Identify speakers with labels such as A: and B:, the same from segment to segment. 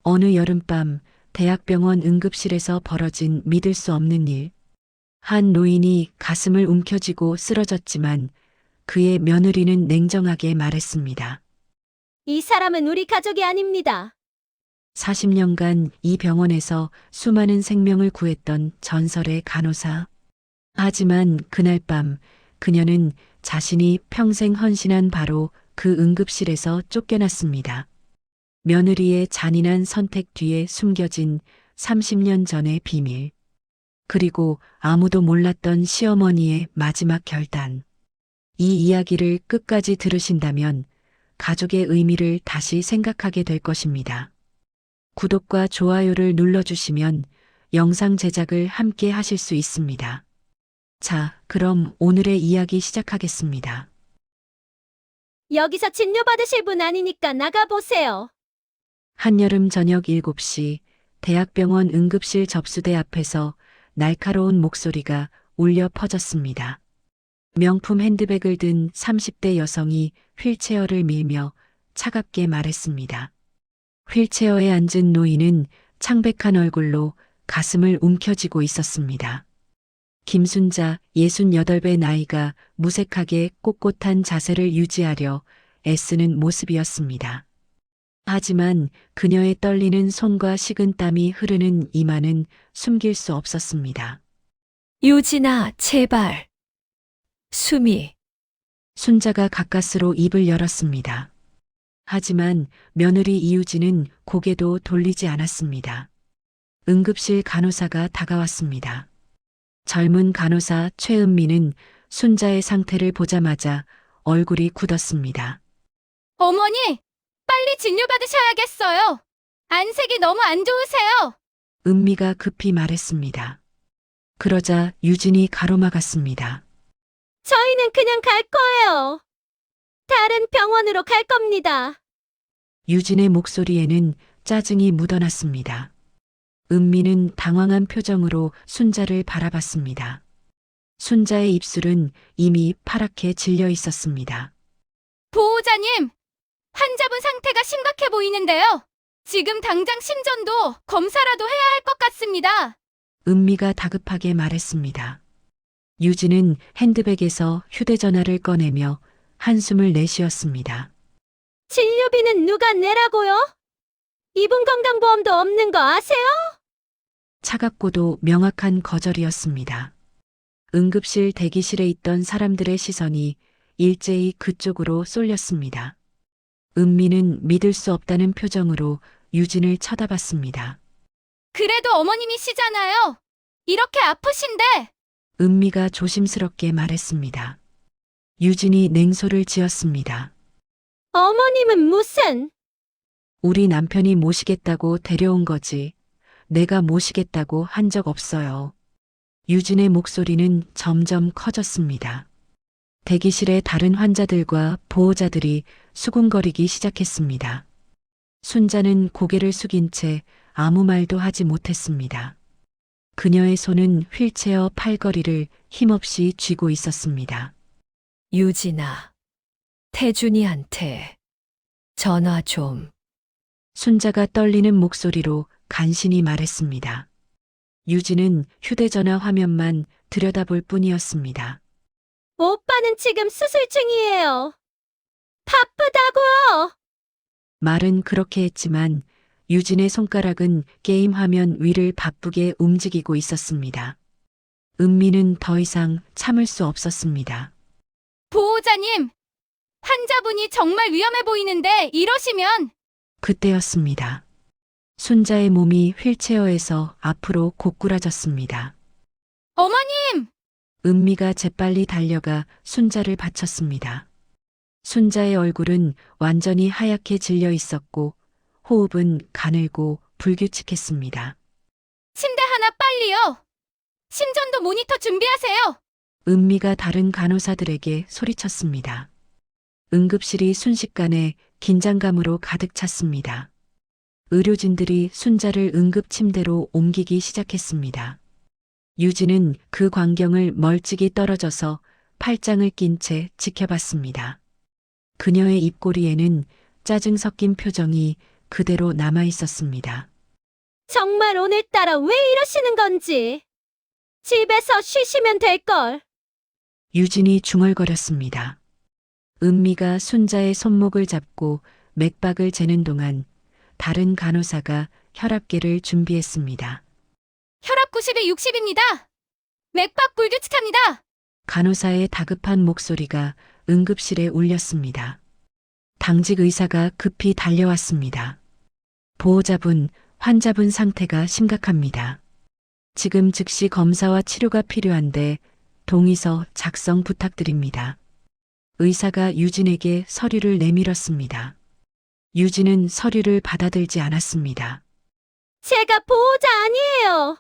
A: 어느 여름밤 대학병원 응급실에서 벌어진 믿을 수 없는 일. 한 노인이 가슴을 움켜쥐고 쓰러졌지만 그의 며느리는 냉정하게 말했습니다.
B: 이 사람은 우리 가족이 아닙니다.
A: 40년간 이 병원에서 수많은 생명을 구했던 전설의 간호사. 하지만 그날 밤 그녀는 자신이 평생 헌신한 바로 그 응급실에서 쫓겨났습니다. 며느리의 잔인한 선택 뒤에 숨겨진 30년 전의 비밀. 그리고 아무도 몰랐던 시어머니의 마지막 결단. 이 이야기를 끝까지 들으신다면 가족의 의미를 다시 생각하게 될 것입니다. 구독과 좋아요를 눌러주시면 영상 제작을 함께 하실 수 있습니다. 자, 그럼 오늘의 이야기 시작하겠습니다.
B: 여기서 진료받으실 분 아니니까 나가보세요.
A: 한여름 저녁 7시 대학병원 응급실 접수대 앞에서 날카로운 목소리가 울려 퍼졌습니다. 명품 핸드백을 든 30대 여성이 휠체어를 밀며 차갑게 말했습니다. 휠체어에 앉은 노인은 창백한 얼굴로 가슴을 움켜쥐고 있었습니다. 김순자 68배 나이가 무색하게 꼿꼿한 자세를 유지하려 애쓰는 모습이었습니다. 하지만 그녀의 떨리는 손과 식은 땀이 흐르는 이마는 숨길 수 없었습니다.
C: 유진아, 제발. 수미,
A: 순자가 가까스로 입을 열었습니다. 하지만 며느리 이유진은 고개도 돌리지 않았습니다. 응급실 간호사가 다가왔습니다. 젊은 간호사 최은미는 순자의 상태를 보자마자 얼굴이 굳었습니다.
B: 어머니, 빨리 진료받으셔야겠어요. 안색이 너무 안 좋으세요.
A: 은미가 급히 말했습니다. 그러자 유진이 가로막았습니다.
B: 저희는 그냥 갈 거예요. 다른 병원으로 갈 겁니다.
A: 유진의 목소리에는 짜증이 묻어났습니다. 은미는 당황한 표정으로 순자를 바라봤습니다. 순자의 입술은 이미 파랗게 질려 있었습니다.
B: 보호자님, 환자분 상태가 심각해 보이는데요. 지금 당장 심전도 검사라도 해야 할 것 같습니다.
A: 은미가 다급하게 말했습니다. 유진은 핸드백에서 휴대전화를 꺼내며 한숨을 내쉬었습니다.
B: 진료비는 누가 내라고요? 이분 건강보험도 없는 거 아세요?
A: 차갑고도 명확한 거절이었습니다. 응급실 대기실에 있던 사람들의 시선이 일제히 그쪽으로 쏠렸습니다. 은미는 믿을 수 없다는 표정으로 유진을 쳐다봤습니다.
B: 그래도 어머님이시잖아요. 이렇게 아프신데.
A: 은미가 조심스럽게 말했습니다. 유진이 냉소를 지었습니다.
B: 어머님은 무슨...
A: 우리 남편이 모시겠다고 데려온 거지. 내가 모시겠다고 한 적 없어요. 유진의 목소리는 점점 커졌습니다. 대기실의 다른 환자들과 보호자들이 수군거리기 시작했습니다. 순자는 고개를 숙인 채 아무 말도 하지 못했습니다. 그녀의 손은 휠체어 팔걸이를 힘없이 쥐고 있었습니다.
C: 유진아, 태준이한테 전화 좀.
A: 순자가 떨리는 목소리로 간신히 말했습니다. 유진은 휴대전화 화면만 들여다볼 뿐이었습니다.
B: 오빠는 지금 수술 중이에요. 바쁘다고요.
A: 말은 그렇게 했지만 유진의 손가락은 게임 화면 위를 바쁘게 움직이고 있었습니다. 은미는 더 이상 참을 수 없었습니다.
B: 보호자님, 환자분이 정말 위험해 보이는데 이러시면...
A: 그때였습니다. 순자의 몸이 휠체어에서 앞으로 고꾸라졌습니다.
B: 어머님!
A: 은미가 재빨리 달려가 순자를 받쳤습니다. 순자의 얼굴은 완전히 하얗게 질려 있었고 호흡은 가늘고 불규칙했습니다.
B: 침대 하나 빨리요. 심전도 모니터 준비하세요.
A: 은미가 다른 간호사들에게 소리쳤습니다. 응급실이 순식간에 긴장감으로 가득 찼습니다. 의료진들이 순자를 응급 침대로 옮기기 시작했습니다. 유진은 그 광경을 멀찍이 떨어져서 팔짱을 낀 채 지켜봤습니다. 그녀의 입꼬리에는 짜증 섞인 표정이 그대로 남아 있었습니다.
D: 정말 오늘따라 왜 이러시는 건지. 집에서 쉬시면 될걸.
A: 유진이 중얼거렸습니다. 은미가 순자의 손목을 잡고 맥박을 재는 동안 다른 간호사가 혈압계를 준비했습니다.
B: 혈압 90에 60입니다. 맥박 불규칙합니다.
A: 간호사의 다급한 목소리가 응급실에 울렸습니다. 당직 의사가 급히 달려왔습니다. 보호자분, 환자분 상태가 심각합니다. 지금 즉시 검사와 치료가 필요한데 동의서 작성 부탁드립니다. 의사가 유진에게 서류를 내밀었습니다. 유진은 서류를 받아들지 않았습니다.
D: 제가 보호자 아니에요.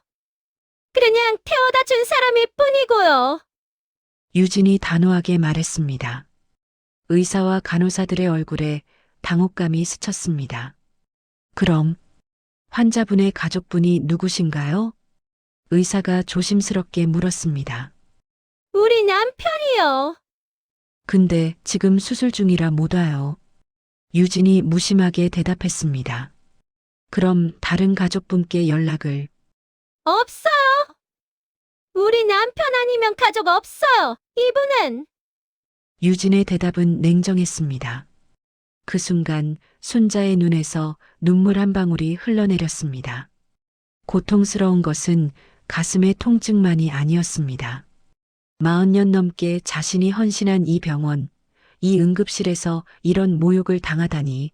D: 그냥 태워다 준 사람일 뿐이고요.
A: 유진이 단호하게 말했습니다. 의사와 간호사들의 얼굴에 당혹감이 스쳤습니다. 그럼 환자분의 가족분이 누구신가요? 의사가 조심스럽게 물었습니다.
D: 우리 남편이요.
A: 근데 지금 수술 중이라 못 와요. 유진이 무심하게 대답했습니다. 그럼 다른 가족분께 연락을.
D: 없어요. 우리 남편 아니면 가족 없어요. 이분은.
A: 유진의 대답은 냉정했습니다. 그 순간 순자의 눈에서 눈물 한 방울이 흘러내렸습니다. 고통스러운 것은 가슴의 통증만이 아니었습니다. 40년 넘게 자신이 헌신한 이 병원, 이 응급실에서 이런 모욕을 당하다니.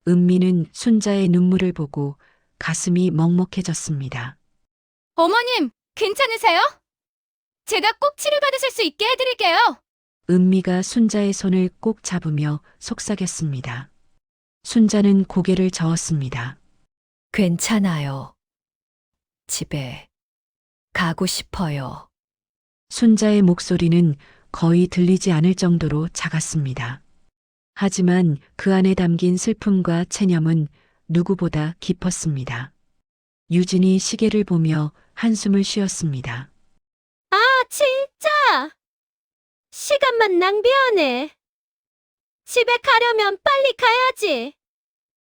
A: 은미는 순자의 눈물을 보고 가슴이 먹먹해졌습니다.
B: 어머님, 괜찮으세요? 제가 꼭 치료받으실 수 있게 해드릴게요.
A: 은미가 순자의 손을 꼭 잡으며 속삭였습니다. 순자는 고개를 저었습니다.
C: 괜찮아요. 집에 가고 싶어요.
A: 순자의 목소리는 거의 들리지 않을 정도로 작았습니다. 하지만 그 안에 담긴 슬픔과 체념은 누구보다 깊었습니다. 유진이 시계를 보며 한숨을 쉬었습니다.
D: 아, 진짜. 시간만 낭비하네. 집에 가려면 빨리 가야지.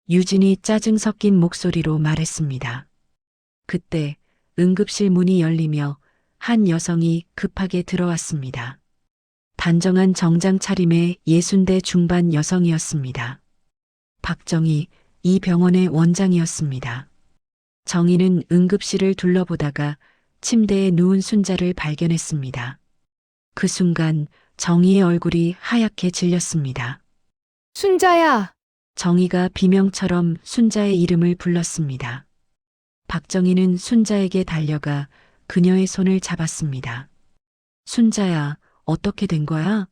A: 유진이 짜증 섞인 목소리로 말했습니다. 그때 응급실 문이 열리며 한 여성이 급하게 들어왔습니다. 단정한 정장 차림의 60대 중반 여성이었습니다. 박정희, 이 병원의 원장이었습니다. 정희는 응급실을 둘러보다가 침대에 누운 순자를 발견했습니다. 그 순간 정희의 얼굴이 하얗게 질렸습니다.
C: 순자야.
A: 정희가 비명처럼 순자의 이름을 불렀습니다. 박정희는 순자에게 달려가 그녀의 손을 잡았습니다. 순자야, 어떻게 된 거야?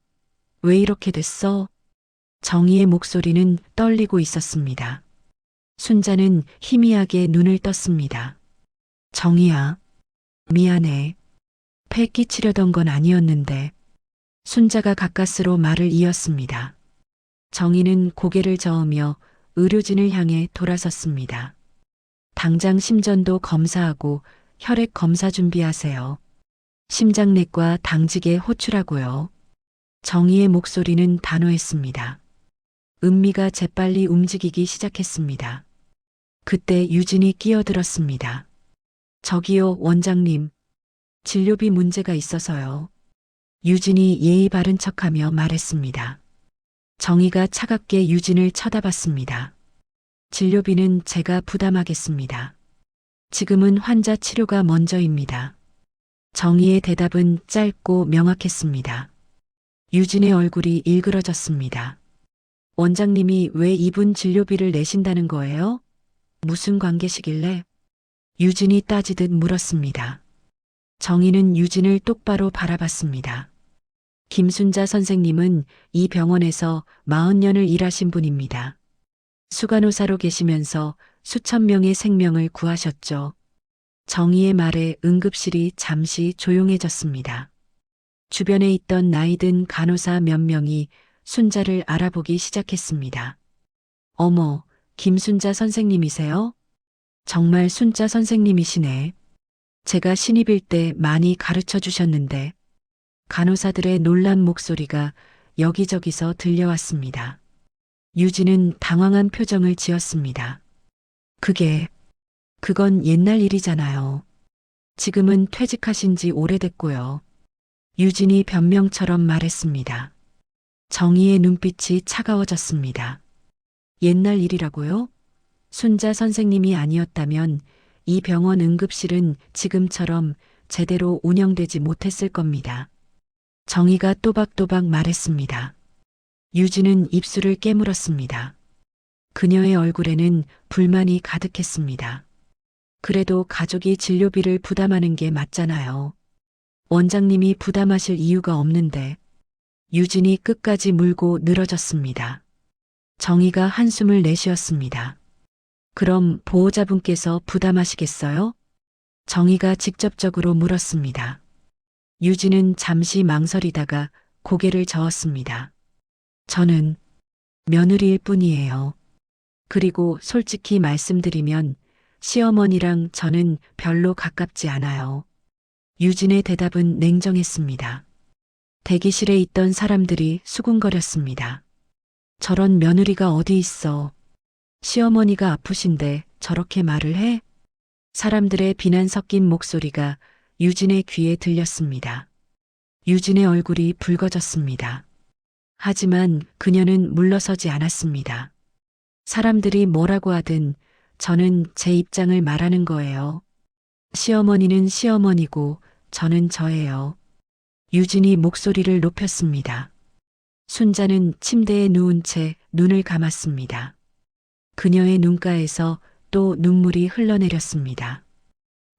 A: 왜 이렇게 됐어? 정희의 목소리는 떨리고 있었습니다. 순자는 희미하게 눈을 떴습니다. 정희야, 미안해. 패 끼치려던 건 아니었는데. 순자가 가까스로 말을 이었습니다. 정희는 고개를 저으며 의료진을 향해 돌아섰습니다. 당장 심전도 검사하고 혈액 검사 준비하세요. 심장내과 당직에 호출하고요. 정희의 목소리는 단호했습니다. 은미가 재빨리 움직이기 시작했습니다. 그때 유진이 끼어들었습니다. 저기요, 원장님. 진료비 문제가 있어서요. 유진이 예의 바른 척하며 말했습니다. 정희가 차갑게 유진을 쳐다봤습니다. 진료비는 제가 부담하겠습니다. 지금은 환자 치료가 먼저입니다. 정희의 대답은 짧고 명확했습니다. 유진의 얼굴이 일그러졌습니다. 원장님이 왜 이분 진료비를 내신다는 거예요? 무슨 관계시길래? 유진이 따지듯 물었습니다. 정희는 유진을 똑바로 바라봤습니다. 김순자 선생님은 이 병원에서 40년을 일하신 분입니다. 수간호사로 계시면서 수천 명의 생명을 구하셨죠. 정희의 말에 응급실이 잠시 조용해졌습니다. 주변에 있던 나이든 간호사 몇 명이 순자를 알아보기 시작했습니다. 어머, 김순자 선생님이세요? 정말 순자 선생님이시네. 제가 신입일 때 많이 가르쳐 주셨는데. 간호사들의 놀란 목소리가 여기저기서 들려왔습니다. 유진은 당황한 표정을 지었습니다. 그건 옛날 일이잖아요. 지금은 퇴직하신 지 오래됐고요. 유진이 변명처럼 말했습니다. 정희의 눈빛이 차가워졌습니다. 옛날 일이라고요? 순자 선생님이 아니었다면 이 병원 응급실은 지금처럼 제대로 운영되지 못했을 겁니다. 정희가 또박또박 말했습니다. 유진은 입술을 깨물었습니다. 그녀의 얼굴에는 불만이 가득했습니다. 그래도 가족이 진료비를 부담하는 게 맞잖아요. 원장님이 부담하실 이유가 없는데. 유진이 끝까지 물고 늘어졌습니다. 정희가 한숨을 내쉬었습니다. 그럼 보호자분께서 부담하시겠어요? 정희가 직접적으로 물었습니다. 유진은 잠시 망설이다가 고개를 저었습니다. 저는 며느리일 뿐이에요. 그리고 솔직히 말씀드리면 시어머니랑 저는 별로 가깝지 않아요. 유진의 대답은 냉정했습니다. 대기실에 있던 사람들이 수군거렸습니다. 저런 며느리가 어디 있어. 시어머니가 아프신데 저렇게 말을 해? 사람들의 비난 섞인 목소리가 유진의 귀에 들렸습니다. 유진의 얼굴이 붉어졌습니다. 하지만 그녀는 물러서지 않았습니다. 사람들이 뭐라고 하든 저는 제 입장을 말하는 거예요. 시어머니는 시어머니고 저는 저예요. 유진이 목소리를 높였습니다. 순자는 침대에 누운 채 눈을 감았습니다. 그녀의 눈가에서 또 눈물이 흘러내렸습니다.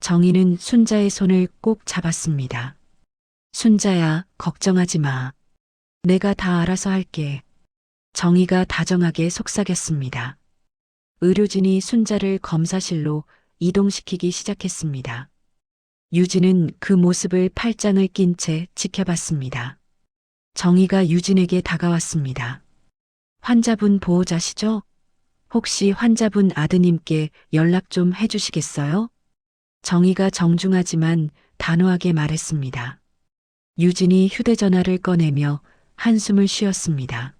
A: 정희는 순자의 손을 꼭 잡았습니다. 순자야, 걱정하지 마. 내가 다 알아서 할게. 정희가 다정하게 속삭였습니다. 의료진이 순자를 검사실로 이동시키기 시작했습니다. 유진은 그 모습을 팔짱을 낀 채 지켜봤습니다. 정희가 유진에게 다가왔습니다. 환자분 보호자시죠? 혹시 환자분 아드님께 연락 좀 해주시겠어요? 정희가 정중하지만 단호하게 말했습니다. 유진이 휴대전화를 꺼내며 한숨을 쉬었습니다.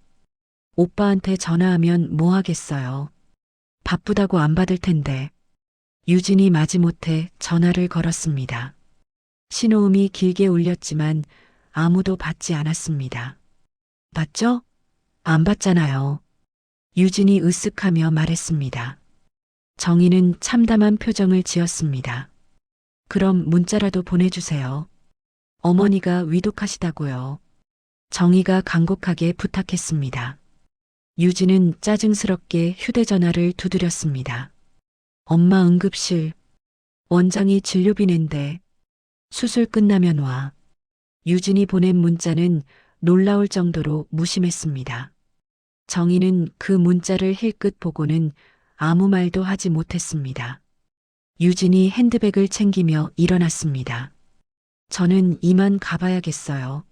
A: 오빠한테 전화하면 뭐 하겠어요? 바쁘다고 안 받을 텐데. 유진이 마지못해 전화를 걸었습니다. 신호음이 길게 울렸지만 아무도 받지 않았습니다. 받죠? 안 받잖아요. 유진이 으쓱하며 말했습니다. 정희는 참담한 표정을 지었습니다. 그럼 문자라도 보내주세요. 어머니가 위독하시다고요. 정희가 간곡하게 부탁했습니다. 유진은 짜증스럽게 휴대전화를 두드렸습니다. 엄마 응급실. 원장이 진료비 낸대. 수술 끝나면 와. 유진이 보낸 문자는 놀라울 정도로 무심했습니다. 정희는 그 문자를 힐끗 보고는 아무 말도 하지 못했습니다. 유진이 핸드백을 챙기며 일어났습니다. 저는 이만 가봐야겠어요.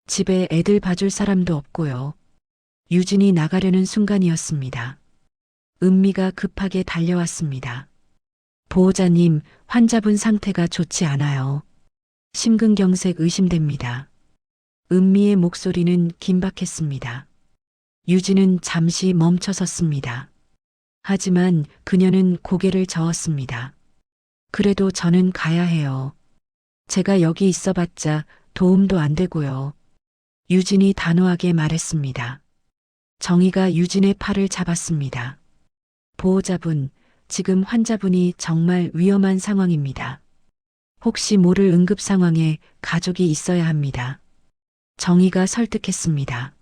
A: 집에 애들 봐줄 사람도 없고요. 유진이 나가려는 순간이었습니다. 은미가 급하게 달려왔습니다. 보호자님, 환자분 상태가 좋지 않아요. 심근경색 의심됩니다. 은미의 목소리는 긴박했습니다. 유진은 잠시 멈춰섰습니다. 하지만 그녀는 고개를 저었습니다. 그래도 저는 가야 해요. 제가 여기 있어봤자 도움도 안 되고요. 유진이 단호하게 말했습니다. 정희가 유진의 팔을 잡았습니다. 보호자분, 지금 환자분이 정말 위험한 상황입니다. 혹시 모를 응급 상황에 가족이 있어야 합니다. 정희가 설득했습니다.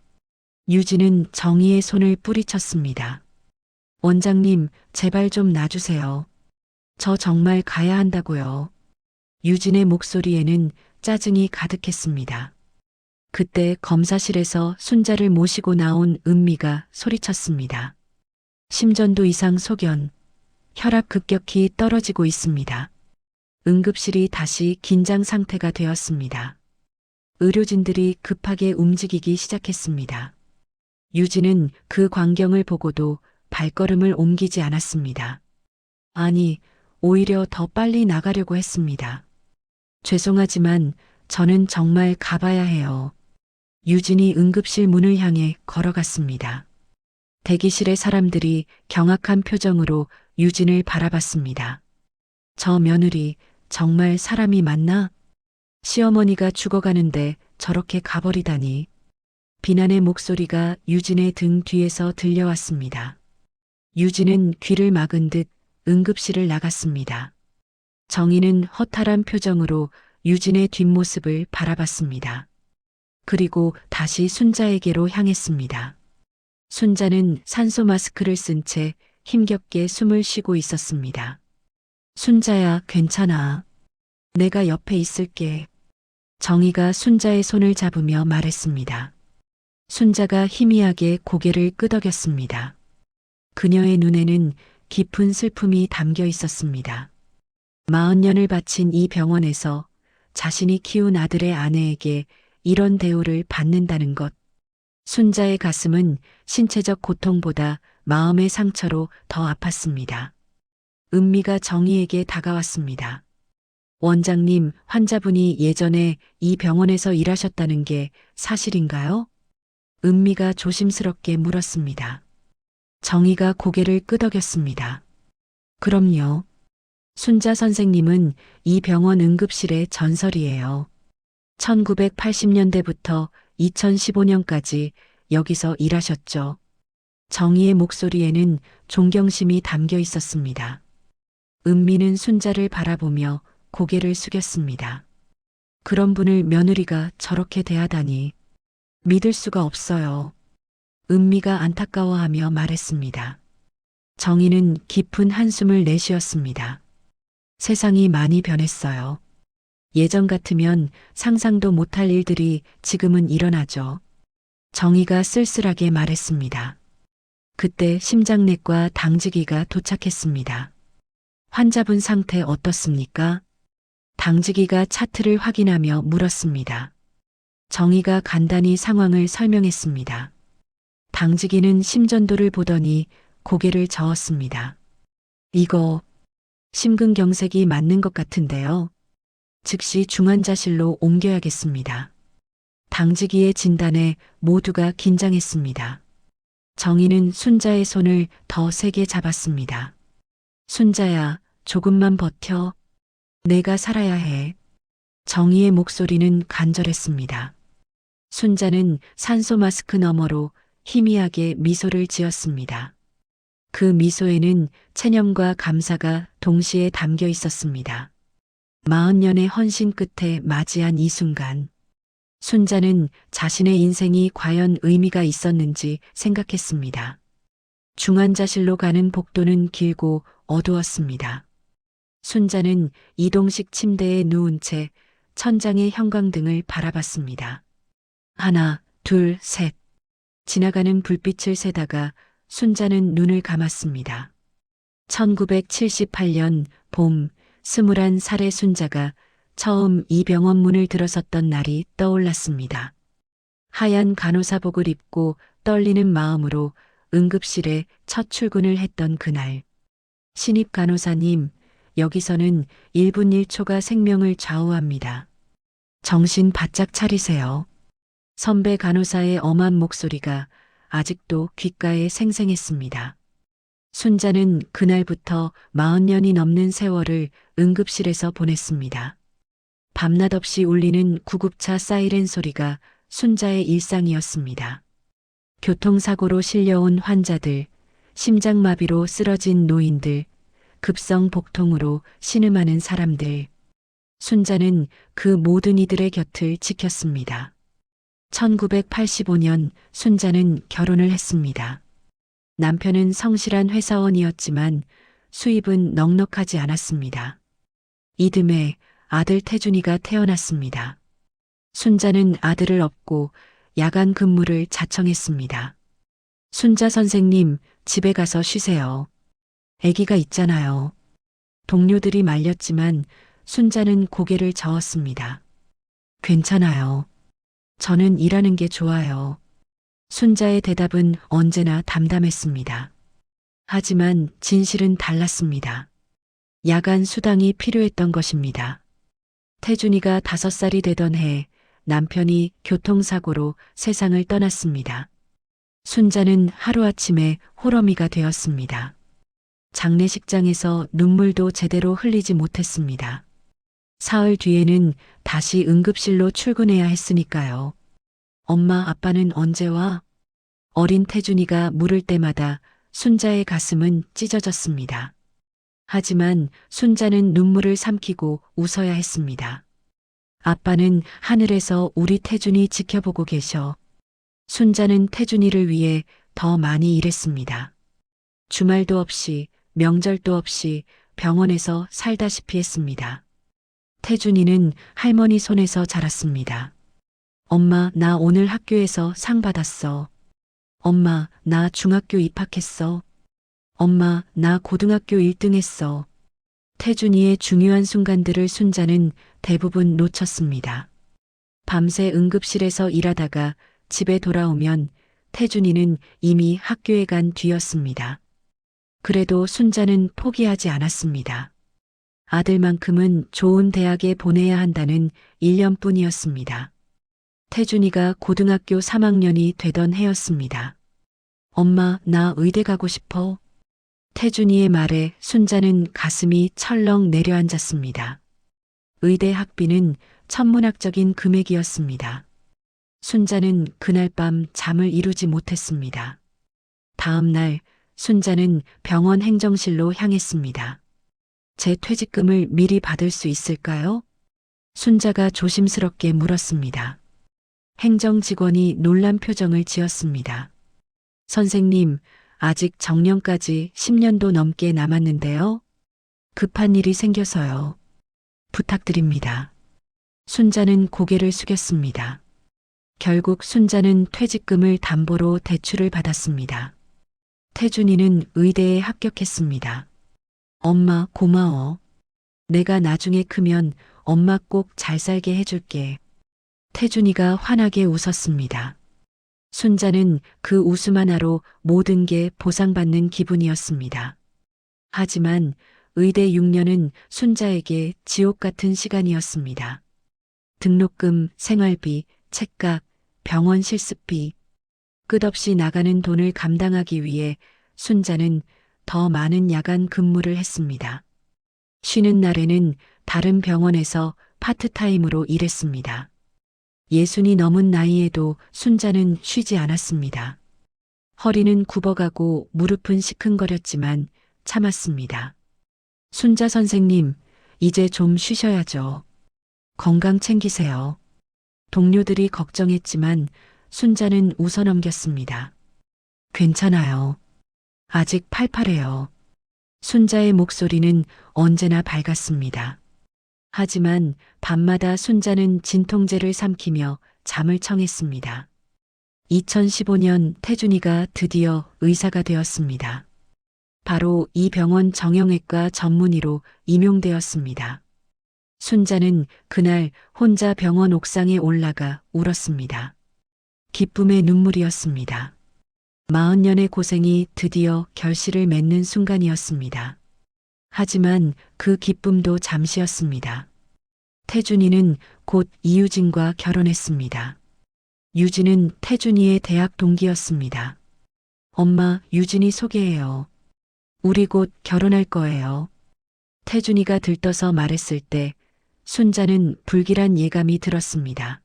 A: 유진은 정희의 손을 뿌리쳤습니다. 원장님, 제발 좀 놔주세요. 저 정말 가야 한다고요. 유진의 목소리에는 짜증이 가득했습니다. 그때 검사실에서 순자를 모시고 나온 은미가 소리쳤습니다. 심전도 이상 소견, 혈압 급격히 떨어지고 있습니다. 응급실이 다시 긴장 상태가 되었습니다. 의료진들이 급하게 움직이기 시작했습니다. 유진은 그 광경을 보고도 발걸음을 옮기지 않았습니다. 아니, 오히려 더 빨리 나가려고 했습니다. 죄송하지만 저는 정말 가봐야 해요. 유진이 응급실 문을 향해 걸어갔습니다. 대기실의 사람들이 경악한 표정으로 유진을 바라봤습니다. 저 며느리 정말 사람이 맞나? 시어머니가 죽어가는데 저렇게 가버리다니. 비난의 목소리가 유진의 등 뒤에서 들려왔습니다. 유진은 귀를 막은 듯 응급실을 나갔습니다. 정희는 허탈한 표정으로 유진의 뒷모습을 바라봤습니다. 그리고 다시 순자에게로 향했습니다. 순자는 산소 마스크를 쓴 채 힘겹게 숨을 쉬고 있었습니다. 순자야, 괜찮아. 내가 옆에 있을게. 정희가 순자의 손을 잡으며 말했습니다. 순자가 희미하게 고개를 끄덕였습니다. 그녀의 눈에는 깊은 슬픔이 담겨 있었습니다. 40년을 바친 이 병원에서 자신이 키운 아들의 아내에게 이런 대우를 받는다는 것. 순자의 가슴은 신체적 고통보다 마음의 상처로 더 아팠습니다. 은미가 정희에게 다가왔습니다. 원장님, 환자분이 예전에 이 병원에서 일하셨다는 게 사실인가요? 은미가 조심스럽게 물었습니다. 정희가 고개를 끄덕였습니다. 그럼요. 순자 선생님은 이 병원 응급실의 전설이에요. 1980년대부터 2015년까지 여기서 일하셨죠. 정희의 목소리에는 존경심이 담겨 있었습니다. 은미는 순자를 바라보며 고개를 숙였습니다. 그런 분을 며느리가 저렇게 대하다니 믿을 수가 없어요. 은미가 안타까워하며 말했습니다. 정희는 깊은 한숨을 내쉬었습니다. 세상이 많이 변했어요. 예전 같으면 상상도 못할 일들이 지금은 일어나죠. 정희가 쓸쓸하게 말했습니다. 그때 심장내과 당직이가 도착했습니다. 환자분 상태 어떻습니까? 당직이가 차트를 확인하며 물었습니다. 정희가 간단히 상황을 설명했습니다. 당직이는 심전도를 보더니 고개를 저었습니다. 이거 심근경색이 맞는 것 같은데요. 즉시 중환자실로 옮겨야겠습니다. 당직이의 진단에 모두가 긴장했습니다. 정희는 순자의 손을 더 세게 잡았습니다. 순자야, 조금만 버텨. 내가 살아야 해. 정희의 목소리는 간절했습니다. 순자는 산소 마스크 너머로 희미하게 미소를 지었습니다. 그 미소에는 체념과 감사가 동시에 담겨 있었습니다. 40년의 헌신 끝에 맞이한 이 순간, 순자는 자신의 인생이 과연 의미가 있었는지 생각했습니다. 중환자실로 가는 복도는 길고 어두웠습니다. 순자는 이동식 침대에 누운 채 천장의 형광등을 바라봤습니다. 하나, 둘, 셋. 지나가는 불빛을 세다가 순자는 눈을 감았습니다. 1978년 봄, 21살의 순자가 처음 이 병원 문을 들어섰던 날이 떠올랐습니다. 하얀 간호사복을 입고 떨리는 마음으로 응급실에 첫 출근을 했던 그날. 신입 간호사님, 여기서는 1분 1초가 생명을 좌우합니다. 정신 바짝 차리세요. 선배 간호사의 엄한 목소리가 아직도 귓가에 생생했습니다. 순자는 그날부터 40년이 넘는 세월을 응급실에서 보냈습니다. 밤낮 없이 울리는 구급차 사이렌 소리가 순자의 일상이었습니다. 교통사고로 실려온 환자들, 심장마비로 쓰러진 노인들, 급성 복통으로 신음하는 사람들. 순자는 그 모든 이들의 곁을 지켰습니다. 1985년 순자는 결혼을 했습니다. 남편은 성실한 회사원이었지만 수입은 넉넉하지 않았습니다. 이듬해 아들 태준이가 태어났습니다. 순자는 아들을 업고 야간 근무를 자청했습니다. 순자 선생님, 집에 가서 쉬세요. 아기가 있잖아요. 동료들이 말렸지만 순자는 고개를 저었습니다. 괜찮아요. 저는 일하는 게 좋아요. 순자의 대답은 언제나 담담했습니다. 하지만 진실은 달랐습니다. 야간 수당이 필요했던 것입니다. 태준이가 5살이 되던 해 남편이 교통사고로 세상을 떠났습니다. 순자는 하루아침에 호러미가 되었습니다. 장례식장에서 눈물도 제대로 흘리지 못했습니다. 사흘 뒤에는 다시 응급실로 출근해야 했으니까요. 엄마, 아빠는 언제 와? 어린 태준이가 물을 때마다 순자의 가슴은 찢어졌습니다. 하지만 순자는 눈물을 삼키고 웃어야 했습니다. 아빠는 하늘에서 우리 태준이 지켜보고 계셔. 순자는 태준이를 위해 더 많이 일했습니다. 주말도 없이 명절도 없이 병원에서 살다시피 했습니다. 태준이는 할머니 손에서 자랐습니다. 엄마, 나 오늘 학교에서 상 받았어. 엄마, 나 중학교 입학했어. 엄마, 나 고등학교 1등 했어. 태준이의 중요한 순간들을 순자는 대부분 놓쳤습니다. 밤새 응급실에서 일하다가 집에 돌아오면 태준이는 이미 학교에 간 뒤였습니다. 그래도 순자는 포기하지 않았습니다. 아들만큼은 좋은 대학에 보내야 한다는 일념뿐이었습니다. 태준이가 고등학교 3학년이 되던 해였습니다. 엄마, 나 의대 가고 싶어. 태준이의 말에 순자는 가슴이 철렁 내려앉았습니다. 의대 학비는 천문학적인 금액이었습니다. 순자는 그날 밤 잠을 이루지 못했습니다. 다음 날 순자는 병원 행정실로 향했습니다. 제 퇴직금을 미리 받을 수 있을까요? 순자가 조심스럽게 물었습니다. 행정 직원이 놀란 표정을 지었습니다. 선생님, 아직 정년까지 10년도 넘게 남았는데요. 급한 일이 생겨서요. 부탁드립니다. 순자는 고개를 숙였습니다. 결국 순자는 퇴직금을 담보로 대출을 받았습니다. 태준이는 의대에 합격했습니다. 엄마, 고마워. 내가 나중에 크면 엄마 꼭 잘 살게 해줄게. 태준이가 환하게 웃었습니다. 순자는 그 웃음 하나로 모든 게 보상받는 기분이었습니다. 하지만 의대 6년은 순자에게 지옥 같은 시간이었습니다. 등록금, 생활비, 책값, 병원 실습비, 끝없이 나가는 돈을 감당하기 위해 순자는 더 많은 야간 근무를 했습니다. 쉬는 날에는 다른 병원에서 파트타임으로 일했습니다. 60이 넘은 나이에도 순자는 쉬지 않았습니다. 허리는 굽어가고 무릎은 시큰거렸지만 참았습니다. 순자 선생님, 이제 좀 쉬셔야죠. 건강 챙기세요. 동료들이 걱정했지만 순자는 웃어넘겼습니다. 괜찮아요. 아직 팔팔해요. 순자의 목소리는 언제나 밝았습니다. 하지만 밤마다 순자는 진통제를 삼키며 잠을 청했습니다. 2015년 태준이가 드디어 의사가 되었습니다. 바로 이 병원 정형외과 전문의로 임용되었습니다. 순자는 그날 혼자 병원 옥상에 올라가 울었습니다. 기쁨의 눈물이었습니다. 40년의 고생이 드디어 결실을 맺는 순간이었습니다. 하지만 그 기쁨도 잠시였습니다. 태준이는 곧 이유진과 결혼했습니다. 유진은 태준이의 대학 동기였습니다. 엄마, 유진이 소개해요. 우리 곧 결혼할 거예요. 태준이가 들떠서 말했을 때 순자는 불길한 예감이 들었습니다.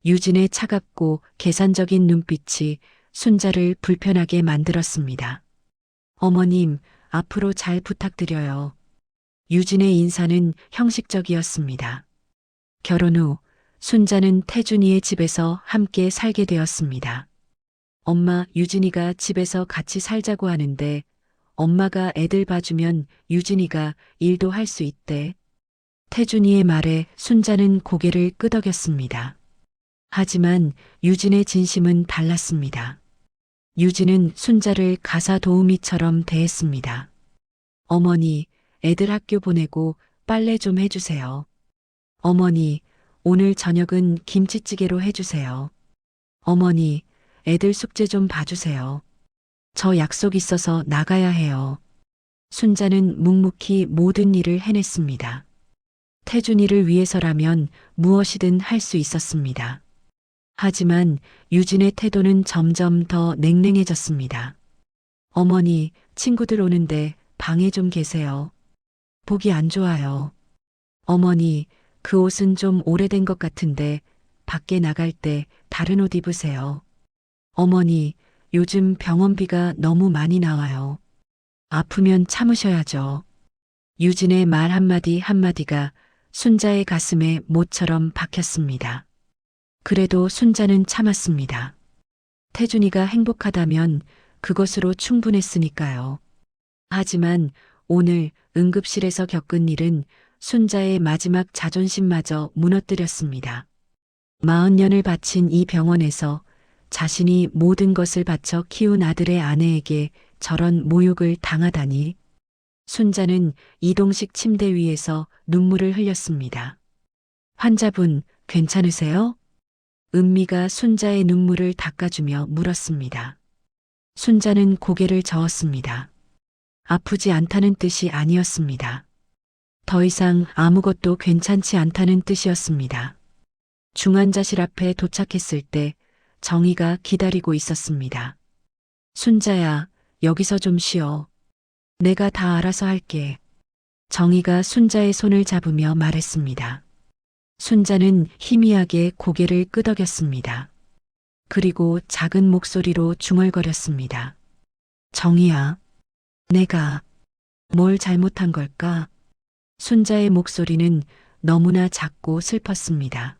A: 유진의 차갑고 계산적인 눈빛이 순자를 불편하게 만들었습니다. 어머님, 앞으로 잘 부탁드려요. 유진의 인사는 형식적이었습니다. 결혼 후 순자는 태준이의 집에서 함께 살게 되었습니다. 엄마, 유진이가 집에서 같이 살자고 하는데 엄마가 애들 봐주면 유진이가 일도 할 수 있대. 태준이의 말에 순자는 고개를 끄덕였습니다. 하지만 유진의 진심은 달랐습니다. 유진은 순자를 가사 도우미처럼 대했습니다. 어머니, 애들 학교 보내고 빨래 좀 해주세요. 어머니, 오늘 저녁은 김치찌개로 해주세요. 어머니, 애들 숙제 좀 봐주세요. 저 약속 있어서 나가야 해요. 순자는 묵묵히 모든 일을 해냈습니다. 태준이를 위해서라면 무엇이든 할 수 있었습니다. 하지만 유진의 태도는 점점 더 냉랭해졌습니다. 어머니, 친구들 오는데 방에 좀 계세요. 보기 안 좋아요. 어머니, 그 옷은 좀 오래된 것 같은데 밖에 나갈 때 다른 옷 입으세요. 어머니, 요즘 병원비가 너무 많이 나와요. 아프면 참으셔야죠. 유진의 말 한마디 한마디가 순자의 가슴에 못처럼 박혔습니다. 그래도 순자는 참았습니다. 태준이가 행복하다면 그것으로 충분했으니까요. 하지만 오늘 응급실에서 겪은 일은 순자의 마지막 자존심마저 무너뜨렸습니다. 40년을 바친 이 병원에서 자신이 모든 것을 바쳐 키운 아들의 아내에게 저런 모욕을 당하다니. 순자는 이동식 침대 위에서 눈물을 흘렸습니다. 환자분, 괜찮으세요? 은미가 순자의 눈물을 닦아주며 물었습니다. 순자는 고개를 저었습니다. 아프지 않다는 뜻이 아니었습니다. 더 이상 아무것도 괜찮지 않다는 뜻이었습니다. 중환자실 앞에 도착했을 때 정희가 기다리고 있었습니다. 순자야, 여기서 좀 쉬어. 내가 다 알아서 할게. 정희가 순자의 손을 잡으며 말했습니다. 순자는 희미하게 고개를 끄덕였습니다. 그리고 작은 목소리로 중얼거렸습니다. 정희야, 내가 뭘 잘못한 걸까? 순자의 목소리는 너무나 작고 슬펐습니다.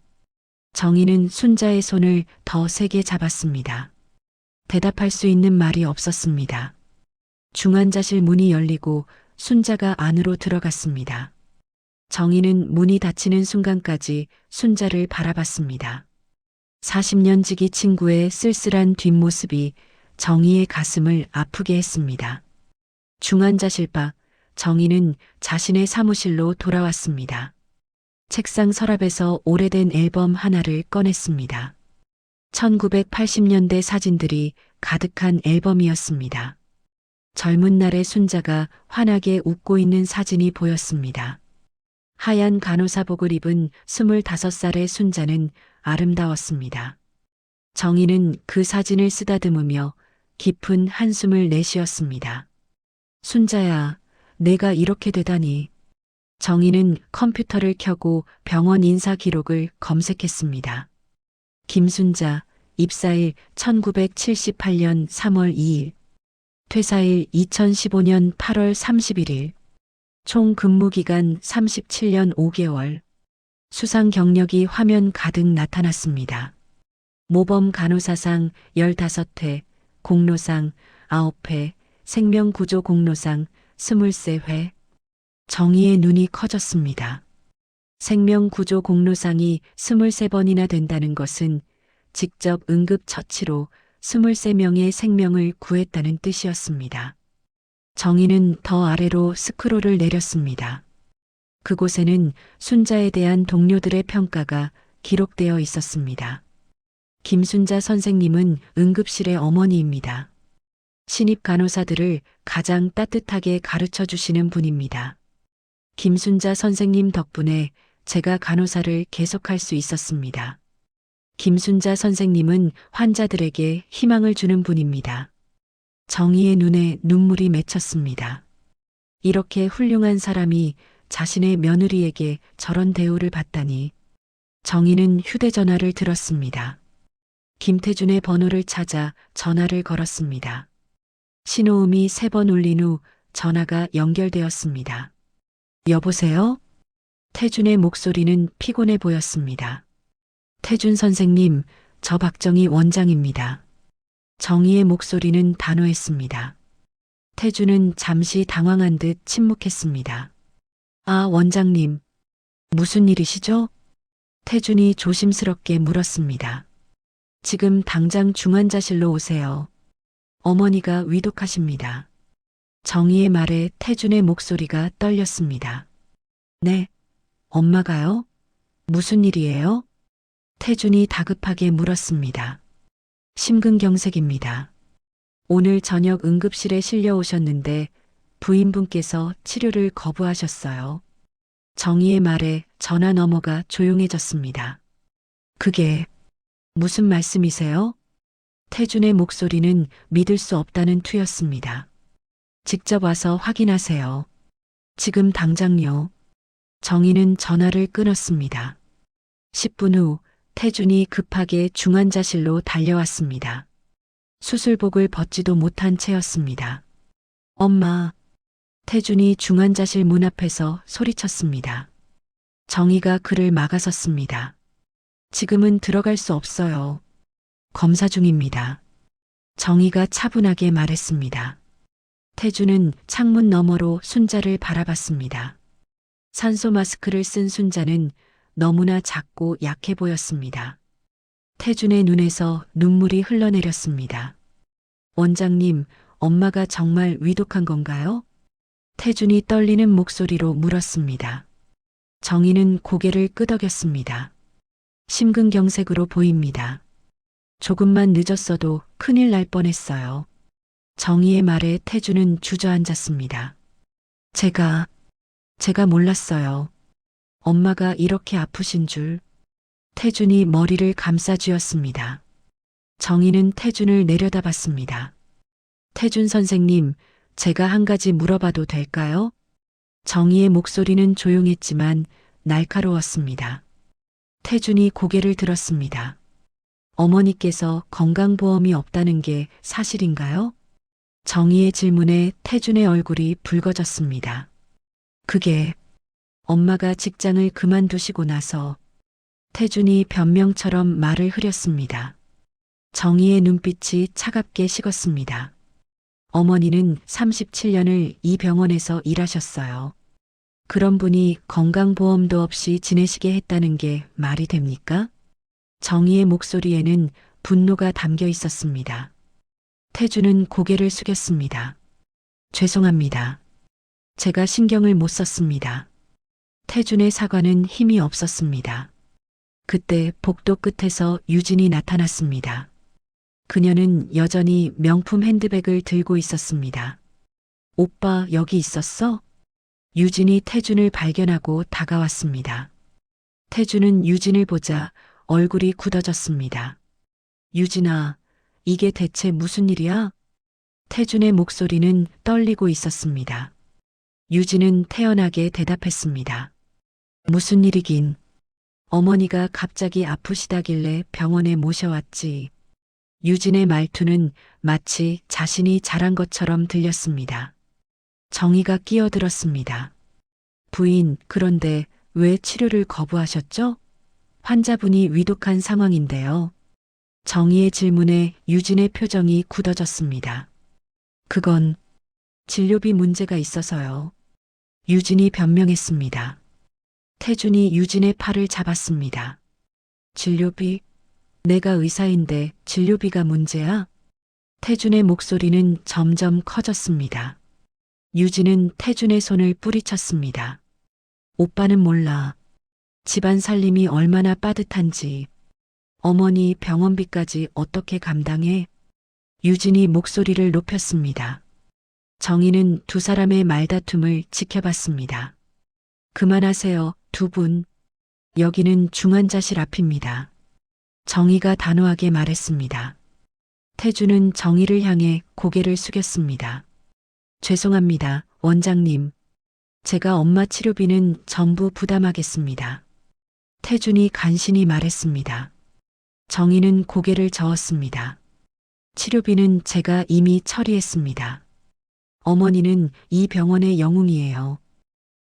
A: 정희는 순자의 손을 더 세게 잡았습니다. 대답할 수 있는 말이 없었습니다. 중환자실 문이 열리고 순자가 안으로 들어갔습니다. 정희는 문이 닫히는 순간까지 순자를 바라봤습니다. 40년 지기 친구의 쓸쓸한 뒷모습이 정희의 가슴을 아프게 했습니다. 중환자실 밖 정희는 자신의 사무실로 돌아왔습니다. 책상 서랍에서 오래된 앨범 하나를 꺼냈습니다. 1980년대 사진들이 가득한 앨범이었습니다. 젊은 날의 순자가 환하게 웃고 있는 사진이 보였습니다. 하얀 간호사복을 입은 25살의 순자는 아름다웠습니다. 정희는 그 사진을 쓰다듬으며 깊은 한숨을 내쉬었습니다. 순자야, 내가 이렇게 되다니. 정희는 컴퓨터를 켜고 병원 인사 기록을 검색했습니다. 김순자, 입사일 1978년 3월 2일, 퇴사일 2015년 8월 31일, 총 근무기간 37년 5개월, 수상 경력이 화면 가득 나타났습니다. 모범 간호사상 15회, 공로상 9회, 생명구조 공로상 23회. 정희의 눈이 커졌습니다. 생명구조 공로상이 23번이나 된다는 것은 직접 응급처치로 23명의 생명을 구했다는 뜻이었습니다. 정희는 더 아래로 스크롤을 내렸습니다. 그곳에는 순자에 대한 동료들의 평가가 기록되어 있었습니다. 김순자 선생님은 응급실의 어머니입니다. 신입 간호사들을 가장 따뜻하게 가르쳐 주시는 분입니다. 김순자 선생님 덕분에 제가 간호사를 계속할 수 있었습니다. 김순자 선생님은 환자들에게 희망을 주는 분입니다. 정희의 눈에 눈물이 맺혔습니다. 이렇게 훌륭한 사람이 자신의 며느리에게 저런 대우를 받다니. 정희는 휴대전화를 들었습니다. 김태준의 번호를 찾아 전화를 걸었습니다. 신호음이 3번 울린 후 전화가 연결되었습니다. 여보세요? 태준의 목소리는 피곤해 보였습니다. 태준 선생님, 저 박정희 원장입니다. 정희의 목소리는 단호했습니다. 태준은 잠시 당황한 듯 침묵했습니다. 아, 원장님. 무슨 일이시죠? 태준이 조심스럽게 물었습니다. 지금 당장 중환자실로 오세요. 어머니가 위독하십니다. 정희의 말에 태준의 목소리가 떨렸습니다. 네, 엄마가요? 무슨 일이에요? 태준이 다급하게 물었습니다. 심근경색입니다. 오늘 저녁 응급실에 실려 오셨는데 부인분께서 치료를 거부하셨어요. 정희의 말에 전화 너머가 조용해졌습니다. 그게 무슨 말씀이세요? 태준의 목소리는 믿을 수 없다는 투였습니다. 직접 와서 확인하세요. 지금 당장요. 정희는 전화를 끊었습니다. 10분 후 태준이 급하게 중환자실로 달려왔습니다. 수술복을 벗지도 못한 채였습니다. 엄마. 태준이 중환자실 문 앞에서 소리쳤습니다. 정희가 그를 막아섰습니다. 지금은 들어갈 수 없어요. 검사 중입니다. 정희가 차분하게 말했습니다. 태준은 창문 너머로 순자를 바라봤습니다. 산소 마스크를 쓴 순자는 너무나 작고 약해 보였습니다. 태준의 눈에서 눈물이 흘러내렸습니다. 원장님, 엄마가 정말 위독한 건가요? 태준이 떨리는 목소리로 물었습니다. 정희는 고개를 끄덕였습니다. 심근경색으로 보입니다. 조금만 늦었어도 큰일 날 뻔했어요. 정희의 말에 태준은 주저앉았습니다. 제가 몰랐어요. 엄마가 이렇게 아프신 줄. 태준이 머리를 감싸쥐었습니다. 정희는 태준을 내려다봤습니다. 태준 선생님, 제가 한 가지 물어봐도 될까요? 정희의 목소리는 조용했지만 날카로웠습니다. 태준이 고개를 들었습니다. 어머니께서 건강보험이 없다는 게 사실인가요? 정희의 질문에 태준의 얼굴이 붉어졌습니다. 그게 엄마가 직장을 그만두시고 나서 태준이 변명처럼 말을 흐렸습니다. 정희의 눈빛이 차갑게 식었습니다. 어머니는 37년을 이 병원에서 일하셨어요. 그런 분이 건강보험도 없이 지내시게 했다는 게 말이 됩니까? 정희의 목소리에는 분노가 담겨 있었습니다. 태준은 고개를 숙였습니다. 죄송합니다. 제가 신경을 못 썼습니다. 태준의 사과는 힘이 없었습니다. 그때 복도 끝에서 유진이 나타났습니다. 그녀는 여전히 명품 핸드백을 들고 있었습니다. 오빠 여기 있었어? 유진이 태준을 발견하고 다가왔습니다. 태준은 유진을 보자 얼굴이 굳어졌습니다. 유진아, 이게 대체 무슨 일이야? 태준의 목소리는 떨리고 있었습니다. 유진은 태연하게 대답했습니다. 무슨 일이긴. 어머니가 갑자기 아프시다길래 병원에 모셔왔지. 유진의 말투는 마치 자신이 잘한 것처럼 들렸습니다. 정희가 끼어들었습니다. 부인, 그런데 왜 치료를 거부하셨죠? 환자분이 위독한 상황인데요. 정희의 질문에 유진의 표정이 굳어졌습니다. 그건 진료비 문제가 있어서요. 유진이 변명했습니다. 태준이 유진의 팔을 잡았습니다. 진료비? 내가 의사인데 진료비가 문제야? 태준의 목소리는 점점 커졌습니다. 유진은 태준의 손을 뿌리쳤습니다. 오빠는 몰라. 집안 살림이 얼마나 빠듯한지. 어머니 병원비까지 어떻게 감당해? 유진이 목소리를 높였습니다. 정희는 두 사람의 말다툼을 지켜봤습니다. 그만하세요, 두 분. 여기는 중환자실 앞입니다. 정희가 단호하게 말했습니다. 태준은 정희를 향해 고개를 숙였습니다. 죄송합니다, 원장님. 제가 엄마 치료비는 전부 부담하겠습니다. 태준이 간신히 말했습니다. 정희는 고개를 저었습니다. 치료비는 제가 이미 처리했습니다. 어머니는 이 병원의 영웅이에요.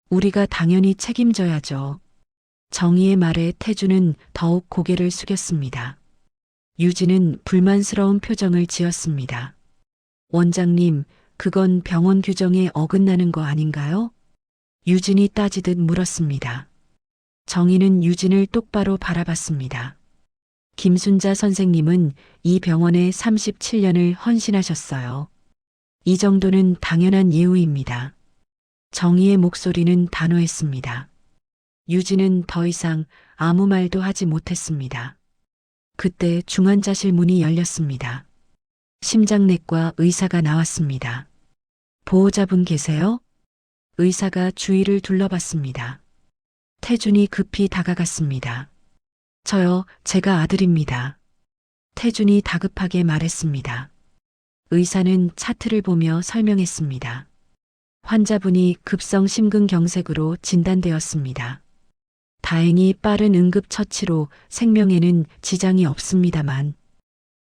A: 우리가 당연히 책임져야죠. 정희의 말에 태준은 더욱 고개를 숙였습니다. 유진은 불만스러운 표정을 지었습니다. 원장님, 그건 병원 규정에 어긋나는 거 아닌가요? 유진이 따지듯 물었습니다. 정희는 유진을 똑바로 바라봤습니다. 김순자 선생님은 이 병원에 37년을 헌신하셨어요. 이 정도는 당연한 예우입니다. 정희의 목소리는 단호했습니다. 유진은 더 이상 아무 말도 하지 못했습니다. 그때 중환자실 문이 열렸습니다. 심장내과 의사가 나왔습니다. 보호자분 계세요? 의사가 주위를 둘러봤습니다. 태준이 급히 다가갔습니다. 저요, 제가 아들입니다. 태준이 다급하게 말했습니다. 의사는 차트를 보며 설명했습니다. 환자분이 급성 심근경색으로 진단되었습니다. 다행히 빠른 응급처치로 생명에는 지장이 없습니다만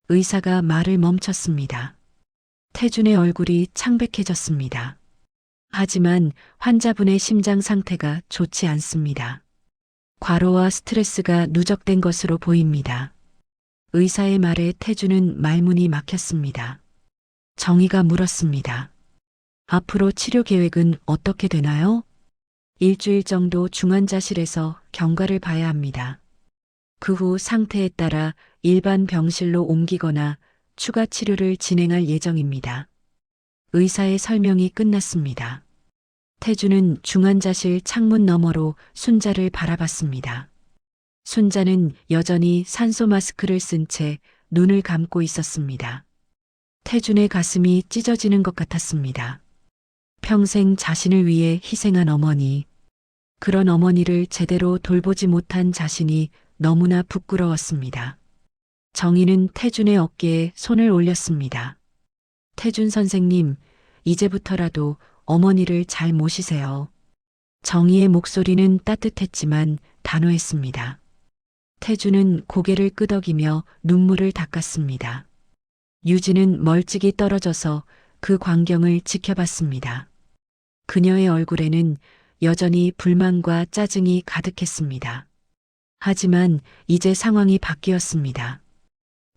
A: 의사가 말을 멈췄습니다. 태준의 얼굴이 창백해졌습니다. 하지만 환자분의 심장 상태가 좋지 않습니다. 과로와 스트레스가 누적된 것으로 보입니다. 의사의 말에 태준은 말문이 막혔습니다. 정희가 물었습니다. 앞으로 치료 계획은 어떻게 되나요? 일주일 정도 중환자실에서 경과를 봐야 합니다. 그 후 상태에 따라 일반 병실로 옮기거나 추가 치료를 진행할 예정입니다. 의사의 설명이 끝났습니다. 태준은 중환자실 창문 너머로 순자를 바라봤습니다. 순자는 여전히 산소 마스크를 쓴 채 눈을 감고 있었습니다. 태준의 가슴이 찢어지는 것 같았습니다. 평생 자신을 위해 희생한 어머니, 그런 어머니를 제대로 돌보지 못한 자신이 너무나 부끄러웠습니다. 정희는 태준의 어깨에 손을 올렸습니다. 태준 선생님, 이제부터라도 어머니를 잘 모시세요. 정희의 목소리는 따뜻했지만 단호했습니다. 태준은 고개를 끄덕이며 눈물을 닦았습니다. 유진은 멀찍이 떨어져서 그 광경을 지켜봤습니다. 그녀의 얼굴에는 여전히 불만과 짜증이 가득했습니다. 하지만 이제 상황이 바뀌었습니다.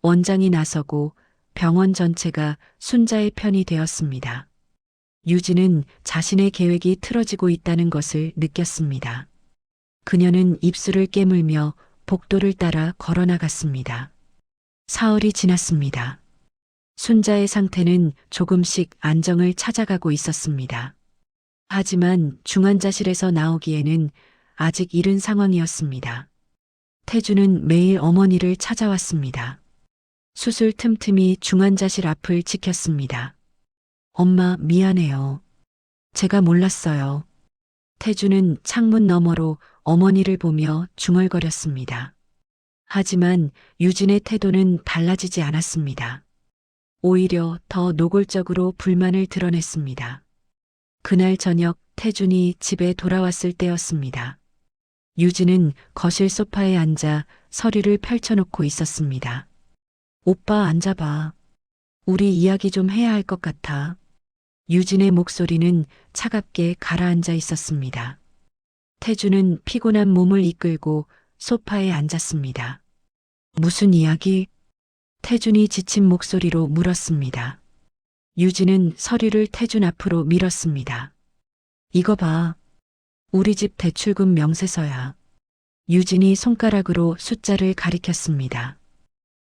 A: 원장이 나서고 병원 전체가 순자의 편이 되었습니다. 유진은 자신의 계획이 틀어지고 있다는 것을 느꼈습니다. 그녀는 입술을 깨물며 복도를 따라 걸어나갔습니다. 사흘이 지났습니다. 순자의 상태는 조금씩 안정을 찾아가고 있었습니다. 하지만 중환자실에서 나오기에는 아직 이른 상황이었습니다. 태준은 매일 어머니를 찾아왔습니다. 수술 틈틈이 중환자실 앞을 지켰습니다. 엄마, 미안해요. 제가 몰랐어요. 태준은 창문 너머로 어머니를 보며 중얼거렸습니다. 하지만 유진의 태도는 달라지지 않았습니다. 오히려 더 노골적으로 불만을 드러냈습니다. 그날 저녁 태준이 집에 돌아왔을 때였습니다. 유진은 거실 소파에 앉아 서류를 펼쳐놓고 있었습니다. 오빠 앉아봐. 우리 이야기 좀 해야 할 것 같아. 유진의 목소리는 차갑게 가라앉아 있었습니다. 태준은 피곤한 몸을 이끌고 소파에 앉았습니다. 무슨 이야기? 태준이 지친 목소리로 물었습니다. 유진은 서류를 태준 앞으로 밀었습니다. 이거 봐. 우리 집 대출금 명세서야. 유진이 손가락으로 숫자를 가리켰습니다.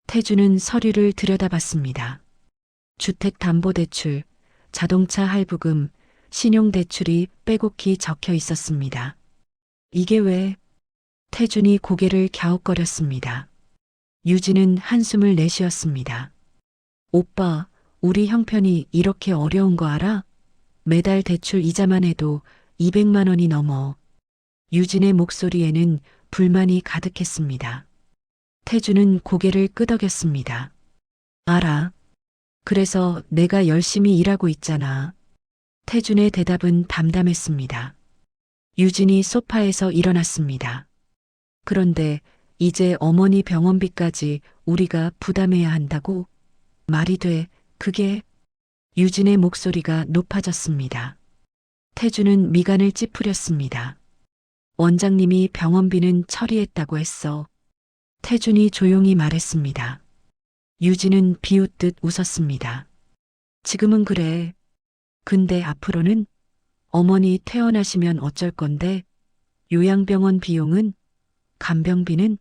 A: 태준은 서류를 들여다봤습니다. 주택담보대출, 자동차 할부금, 신용대출이 빼곡히 적혀 있었습니다. 이게 왜? 태준이 고개를 갸웃거렸습니다. 유진은 한숨을 내쉬었습니다. 오빠, 우리 형편이 이렇게 어려운 거 알아? 매달 대출 이자만 해도 200만 원이 넘어. 유진의 목소리에는 불만이 가득했습니다. 태준은 고개를 끄덕였습니다. 알아. 그래서 내가 열심히 일하고 있잖아. 태준의 대답은 담담했습니다. 유진이 소파에서 일어났습니다. 그런데 이제 어머니 병원비까지 우리가 부담해야 한다고? 말이 돼, 그게? 유진의 목소리가 높아졌습니다. 태준은 미간을 찌푸렸습니다. 원장님이 병원비는 처리했다고 했어. 태준이 조용히 말했습니다. 유진은 비웃듯 웃었습니다. 지금은 그래. 근데 앞으로는? 어머니 퇴원하시면 어쩔 건데? 요양병원 비용은? 간병비는?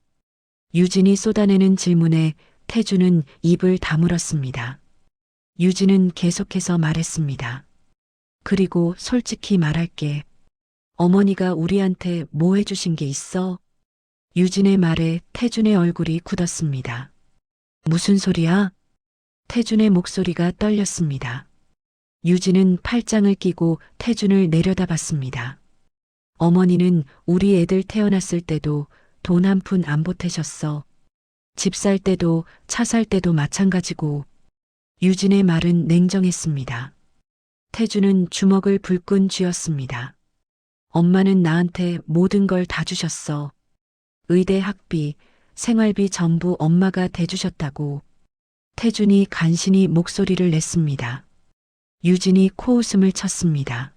A: 유진이 쏟아내는 질문에 태준은 입을 다물었습니다. 유진은 계속해서 말했습니다. 그리고 솔직히 말할게. 어머니가 우리한테 뭐 해주신 게 있어? 유진의 말에 태준의 얼굴이 굳었습니다. 무슨 소리야? 태준의 목소리가 떨렸습니다. 유진은 팔짱을 끼고 태준을 내려다봤습니다. 어머니는 우리 애들 태어났을 때도 돈 한 푼 안 보태셨어. 집 살 때도 차 살 때도 마찬가지고. 유진의 말은 냉정했습니다. 태주는 주먹을 불끈 쥐었습니다. 엄마는 나한테 모든 걸 다 주셨어. 의대 학비, 생활비 전부 엄마가 대주셨다고. 태준이 간신히 목소리를 냈습니다. 유진이 코웃음을 쳤습니다.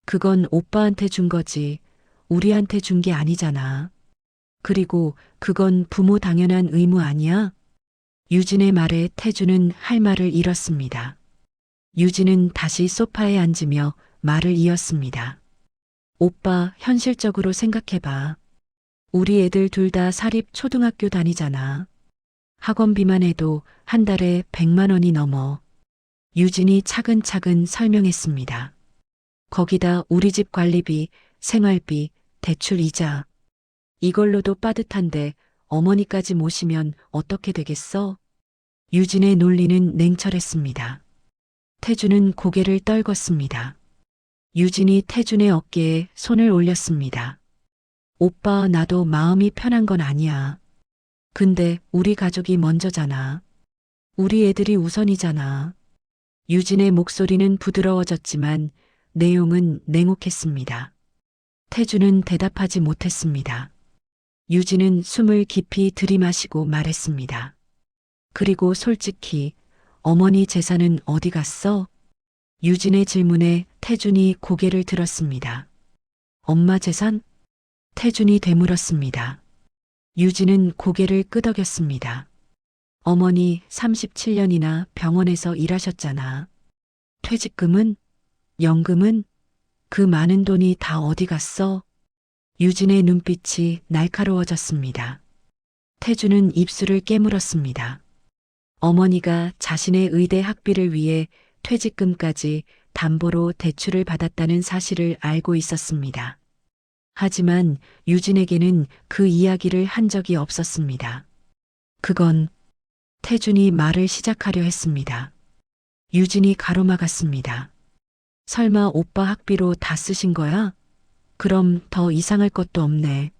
A: 그건 오빠한테 준 거지. 우리한테 준 게 아니잖아. 그리고 그건 부모 당연한 의무 아니야? 유진의 말에 태주는 할 말을 잃었습니다. 유진은 다시 소파에 앉으며 말을 이었습니다. 오빠, 현실적으로 생각해봐. 우리 애들 둘 다 사립 초등학교 다니잖아. 학원비만 해도 한 달에 100만 원이 넘어. 유진이 차근차근 설명했습니다. 거기다 우리 집 관리비, 생활비, 대출 이자. 이걸로도 빠듯한데 어머니까지 모시면 어떻게 되겠어? 유진의 논리는 냉철했습니다. 태준은 고개를 떨궜습니다. 유진이 태준의 어깨에 손을 올렸습니다. 오빠, 나도 마음이 편한 건 아니야. 근데 우리 가족이 먼저잖아. 우리 애들이 우선이잖아. 유진의 목소리는 부드러워졌지만 내용은 냉혹했습니다. 태준은 대답하지 못했습니다. 유진은 숨을 깊이 들이마시고 말했습니다. 그리고 솔직히 어머니 재산은 어디 갔어? 유진의 질문에 태준이 고개를 들었습니다. 엄마 재산? 태준이 되물었습니다. 유진은 고개를 끄덕였습니다. 어머니 37년이나 병원에서 일하셨잖아. 퇴직금은? 연금은? 그 많은 돈이 다 어디 갔어? 유진의 눈빛이 날카로워졌습니다. 태준은 입술을 깨물었습니다. 어머니가 자신의 의대 학비를 위해 퇴직금까지 담보로 대출을 받았다는 사실을 알고 있었습니다. 하지만 유진에게는 그 이야기를 한 적이 없었습니다. 그건 태준이 말을 시작하려 했습니다. 유진이 가로막았습니다. 설마 오빠 학비로 다 쓰신 거야? 그럼 더 이상할 것도 없네.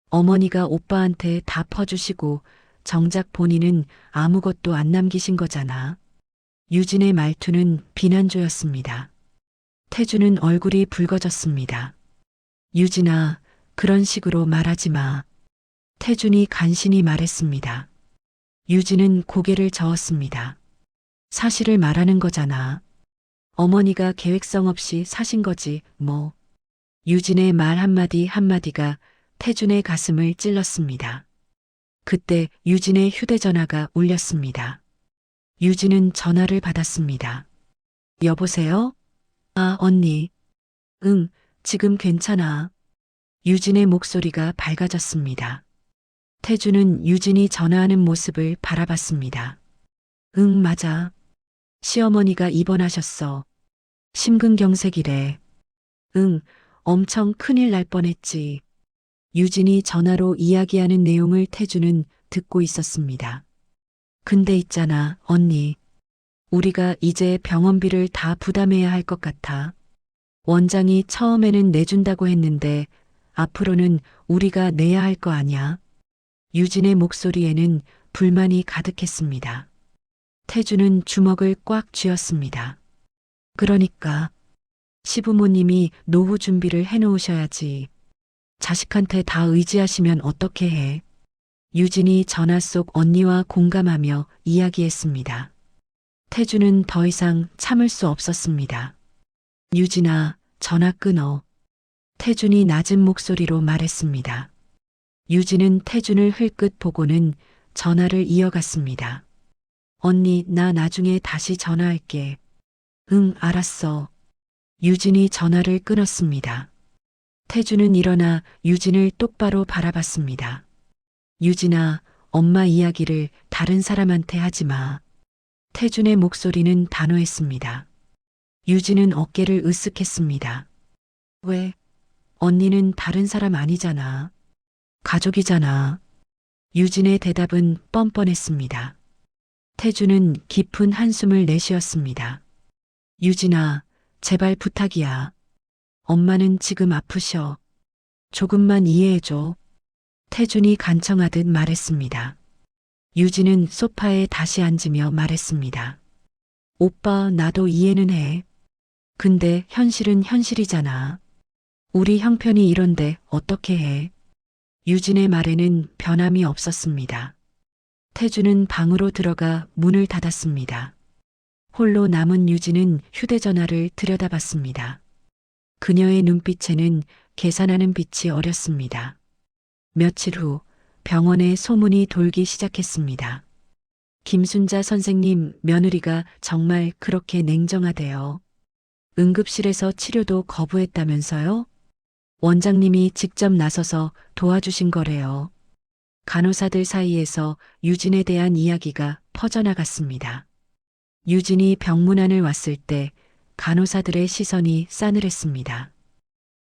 A: 어머니가 오빠한테 다 퍼주시고 정작 본인은 아무것도 안 남기신 거잖아. 유진의 말투는 비난조였습니다. 태준은 얼굴이 붉어졌습니다. 유진아, 그런 식으로 말하지 마. 태준이 간신히 말했습니다. 유진은 고개를 저었습니다. 사실을 말하는 거잖아. 어머니가 계획성 없이 사신 거지, 뭐. 유진의 말 한마디 한마디가 태준의 가슴을 찔렀습니다. 그때 유진의 휴대전화가 울렸습니다. 유진은 전화를 받았습니다. 여보세요? 아, 언니. 응, 지금 괜찮아. 유진의 목소리가 밝아졌습니다. 태준은 유진이 전화하는 모습을 바라봤습니다. 응, 맞아. 시어머니가 입원하셨어. 심근경색이래. 응, 엄청 큰일 날 뻔했지. 유진이 전화로 이야기하는 내용을 태준은 듣고 있었습니다. 근데 있잖아, 언니. 우리가 이제 병원비를 다 부담해야 할 것 같아. 원장이 처음에는 내준다고 했는데 앞으로는 우리가 내야 할 거 아냐? 유진의 목소리에는 불만이 가득했습니다. 태준은 주먹을 꽉 쥐었습니다. 그러니까 시부모님이 노후 준비를 해놓으셔야지. 자식한테 다 의지하시면 어떻게 해? 유진이 전화 속 언니와 공감하며 이야기했습니다. 태준은 더 이상 참을 수 없었습니다. 유진아, 전화 끊어. 태준이 낮은 목소리로 말했습니다. 유진은 태준을 흘끗 보고는 전화를 이어갔습니다. 언니, 나 나중에 다시 전화할게. 응, 알았어. 유진이 전화를 끊었습니다. 태준은 일어나 유진을 똑바로 바라봤습니다. 유진아, 엄마 이야기를 다른 사람한테 하지 마. 태준의 목소리는 단호했습니다. 유진은 어깨를 으쓱했습니다. 왜? 언니는 다른 사람 아니잖아. 가족이잖아. 유진의 대답은 뻔뻔했습니다. 태준은 깊은 한숨을 내쉬었습니다. 유진아, 제발 부탁이야. 엄마는 지금 아프셔. 조금만 이해해줘. 태준이 간청하듯 말했습니다. 유진은 소파에 다시 앉으며 말했습니다. 오빠, 나도 이해는 해. 근데 현실은 현실이잖아. 우리 형편이 이런데 어떻게 해? 유진의 말에는 변함이 없었습니다. 태주는 방으로 들어가 문을 닫았습니다. 홀로 남은 유진은 휴대전화를 들여다봤습니다. 그녀의 눈빛에는 계산하는 빛이 어렸습니다. 며칠 후 병원에 소문이 돌기 시작했습니다. 김순자 선생님 며느리가 정말 그렇게 냉정하대요. 응급실에서 치료도 거부했다면서요? 원장님이 직접 나서서 도와주신 거래요. 간호사들 사이에서 유진에 대한 이야기가 퍼져나갔습니다. 유진이 병문안을 왔을 때 간호사들의 시선이 싸늘했습니다.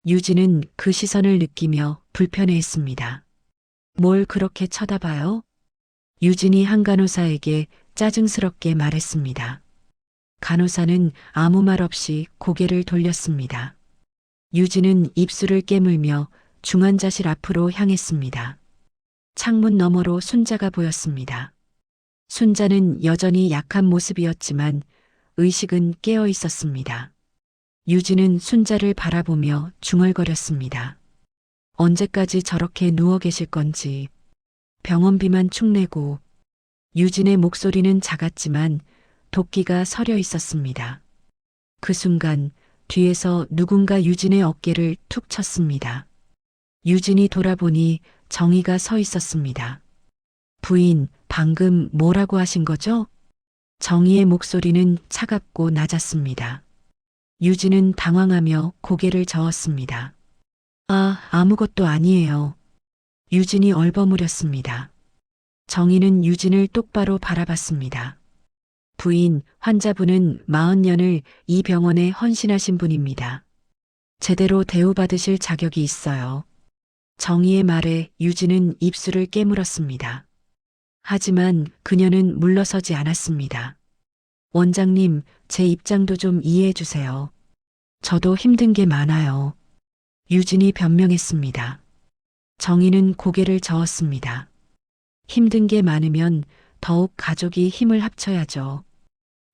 A: 유진은 그 시선을 느끼며 불편해했습니다. 뭘 그렇게 쳐다봐요? 유진이 한 간호사에게 짜증스럽게 말했습니다. 간호사는 아무 말 없이 고개를 돌렸습니다. 유진은 입술을 깨물며 중환자실 앞으로 향했습니다. 창문 너머로 순자가 보였습니다. 순자는 여전히 약한 모습이었지만 의식은 깨어 있었습니다. 유진은 순자를 바라보며 중얼거렸습니다. 언제까지 저렇게 누워 계실 건지. 병원비만 축내고. 유진의 목소리는 작았지만 도끼가 서려 있었습니다. 그 순간 뒤에서 누군가 유진의 어깨를 툭 쳤습니다. 유진이 돌아보니 정희가 서 있었습니다. 부인, 방금 뭐라고 하신 거죠? 정희의 목소리는 차갑고 낮았습니다. 유진은 당황하며 고개를 저었습니다. 아무것도 아니에요. 유진이 얼버무렸습니다. 정희는 유진을 똑바로 바라봤습니다. 부인, 환자분은 40년을 이 병원에 헌신하신 분입니다. 제대로 대우받으실 자격이 있어요. 정희의 말에 유진은 입술을 깨물었습니다. 하지만 그녀는 물러서지 않았습니다. 원장님, 제 입장도 좀 이해해 주세요. 저도 힘든 게 많아요. 유진이 변명했습니다. 정희는 고개를 저었습니다. 힘든 게 많으면 더욱 가족이 힘을 합쳐야죠.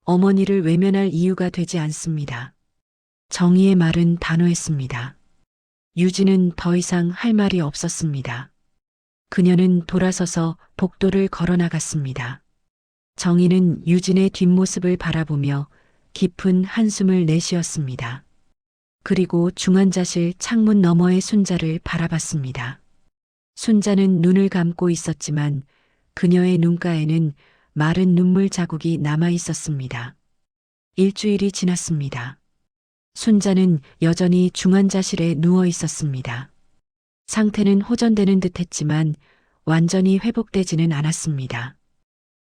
A: 어머니를 외면할 이유가 되지 않습니다. 정희의 말은 단호했습니다. 유진은 더 이상 할 말이 없었습니다. 그녀는 돌아서서 복도를 걸어 나갔습니다. 정희는 유진의 뒷모습을 바라보며 깊은 한숨을 내쉬었습니다. 그리고 중환자실 창문 너머의 순자를 바라봤습니다. 순자는 눈을 감고 있었지만 그녀의 눈가에는 마른 눈물 자국이 남아 있었습니다. 일주일이 지났습니다. 순자는 여전히 중환자실에 누워 있었습니다. 상태는 호전되는 듯 했지만 완전히 회복되지는 않았습니다.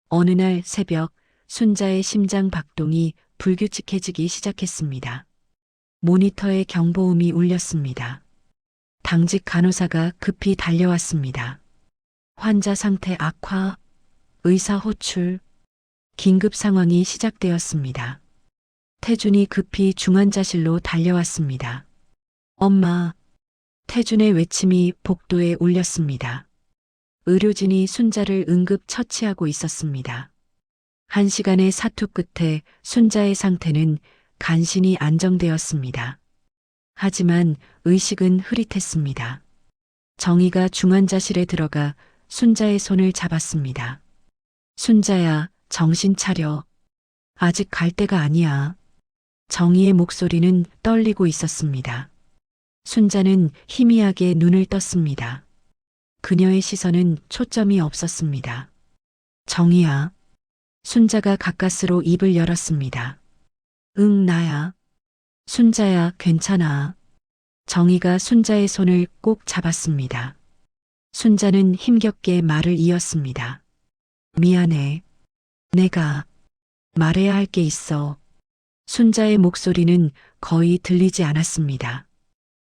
A: 어느 날 새벽 순자의 심장 박동이 불규칙해지기 시작했습니다. 모니터에 경보음이 울렸습니다. 당직 간호사가 급히 달려왔습니다. 환자 상태 악화, 의사 호출, 긴급 상황이 시작되었습니다. 태준이 급히 중환자실로 달려왔습니다. 엄마, 태준의 외침이 복도에 울렸습니다. 의료진이 순자를 응급 처치하고 있었습니다. 1시간의 사투 끝에 순자의 상태는 간신히 안정되었습니다. 하지만 의식은 흐릿했습니다. 정희가 중환자실에 들어가 순자의 손을 잡았습니다. 순자야, 정신 차려. 아직 갈 때가 아니야. 정희의 목소리는 떨리고 있었습니다. 순자는 희미하게 눈을 떴습니다. 그녀의 시선은 초점이 없었습니다. 정희야. 순자가 가까스로 입을 열었습니다. 응, 나야. 순자야, 괜찮아. 정희가 순자의 손을 꼭 잡았습니다. 순자는 힘겹게 말을 이었습니다. 미안해. 내가 말해야 할 게 있어. 순자의 목소리는 거의 들리지 않았습니다.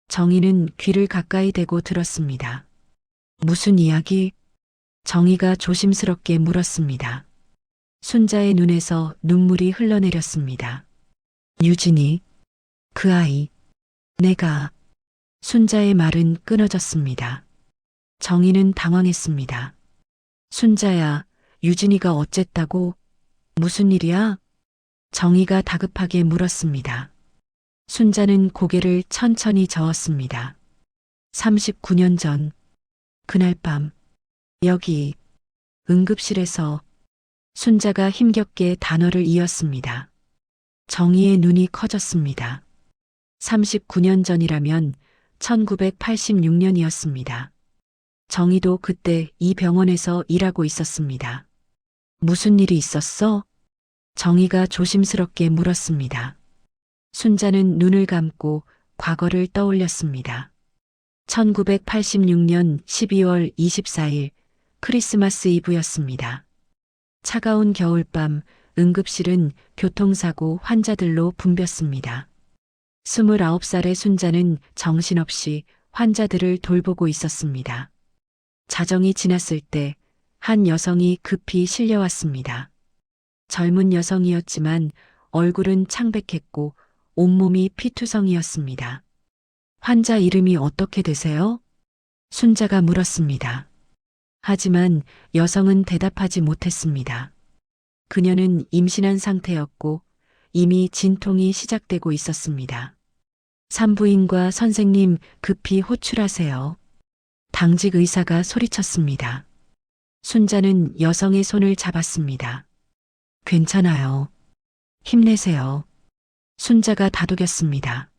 A: 정희는 귀를 가까이 대고 들었습니다. 무슨 이야기? 정희가 조심스럽게 물었습니다. 순자의 눈에서 눈물이 흘러내렸습니다. 유진이, 그 아이, 내가. 순자의 말은 끊어졌습니다. 정희는 당황했습니다. 순자야, 유진이가 어쨌다고? 무슨 일이야? 정희가 다급하게 물었습니다. 순자는 고개를 천천히 저었습니다. 39년 전, 그날 밤, 여기, 응급실에서 순자가 힘겹게 단어를 이었습니다. 정희의 눈이 커졌습니다. 39년 전이라면 1986년이었습니다. 정희도 그때 이 병원에서 일하고 있었습니다. 무슨 일이 있었어? 정희가 조심스럽게 물었습니다. 순자는 눈을 감고 과거를 떠올렸습니다. 1986년 12월 24일 크리스마스 이브였습니다. 차가운 겨울밤 응급실은 교통사고 환자들로 붐볐습니다. 29살의 순자는 정신없이 환자들을 돌보고 있었습니다. 자정이 지났을 때 한 여성이 급히 실려왔습니다. 젊은 여성이었지만 얼굴은 창백했고 온몸이 피투성이었습니다. 환자 이름이 어떻게 되세요? 순자가 물었습니다. 하지만 여성은 대답하지 못했습니다. 그녀는 임신한 상태였고 이미 진통이 시작되고 있었습니다. 산부인과 선생님 급히 호출하세요. 당직 의사가 소리쳤습니다. 순자는 여성의 손을 잡았습니다. 괜찮아요. 힘내세요. 순자가 다독였습니다.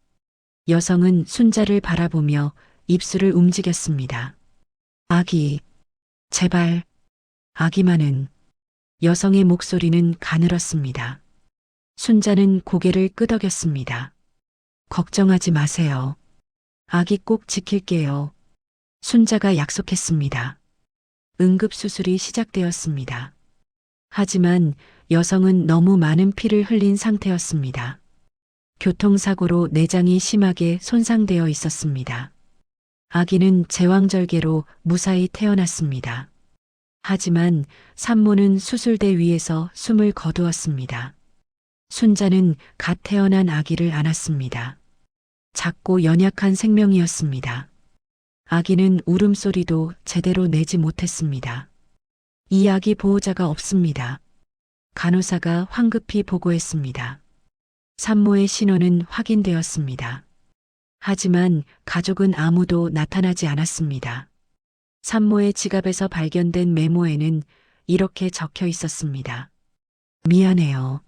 A: 여성은 순자를 바라보며 입술을 움직였습니다. 아기, 제발, 아기만은. 여성의 목소리는 가늘었습니다. 순자는 고개를 끄덕였습니다. 걱정하지 마세요. 아기 꼭 지킬게요. 순자가 약속했습니다. 응급수술이 시작되었습니다. 하지만 여성은 너무 많은 피를 흘린 상태였습니다. 교통사고로 내장이 심하게 손상되어 있었습니다. 아기는 제왕절개로 무사히 태어났습니다. 하지만 산모는 수술대 위에서 숨을 거두었습니다. 순자는 갓 태어난 아기를 안았습니다. 작고 연약한 생명이었습니다. 아기는 울음소리도 제대로 내지 못했습니다. 이 아기 보호자가 없습니다. 간호사가 황급히 보고했습니다. 산모의 신원은 확인되었습니다. 하지만 가족은 아무도 나타나지 않았습니다. 산모의 지갑에서 발견된 메모에는 이렇게 적혀 있었습니다. 미안해요.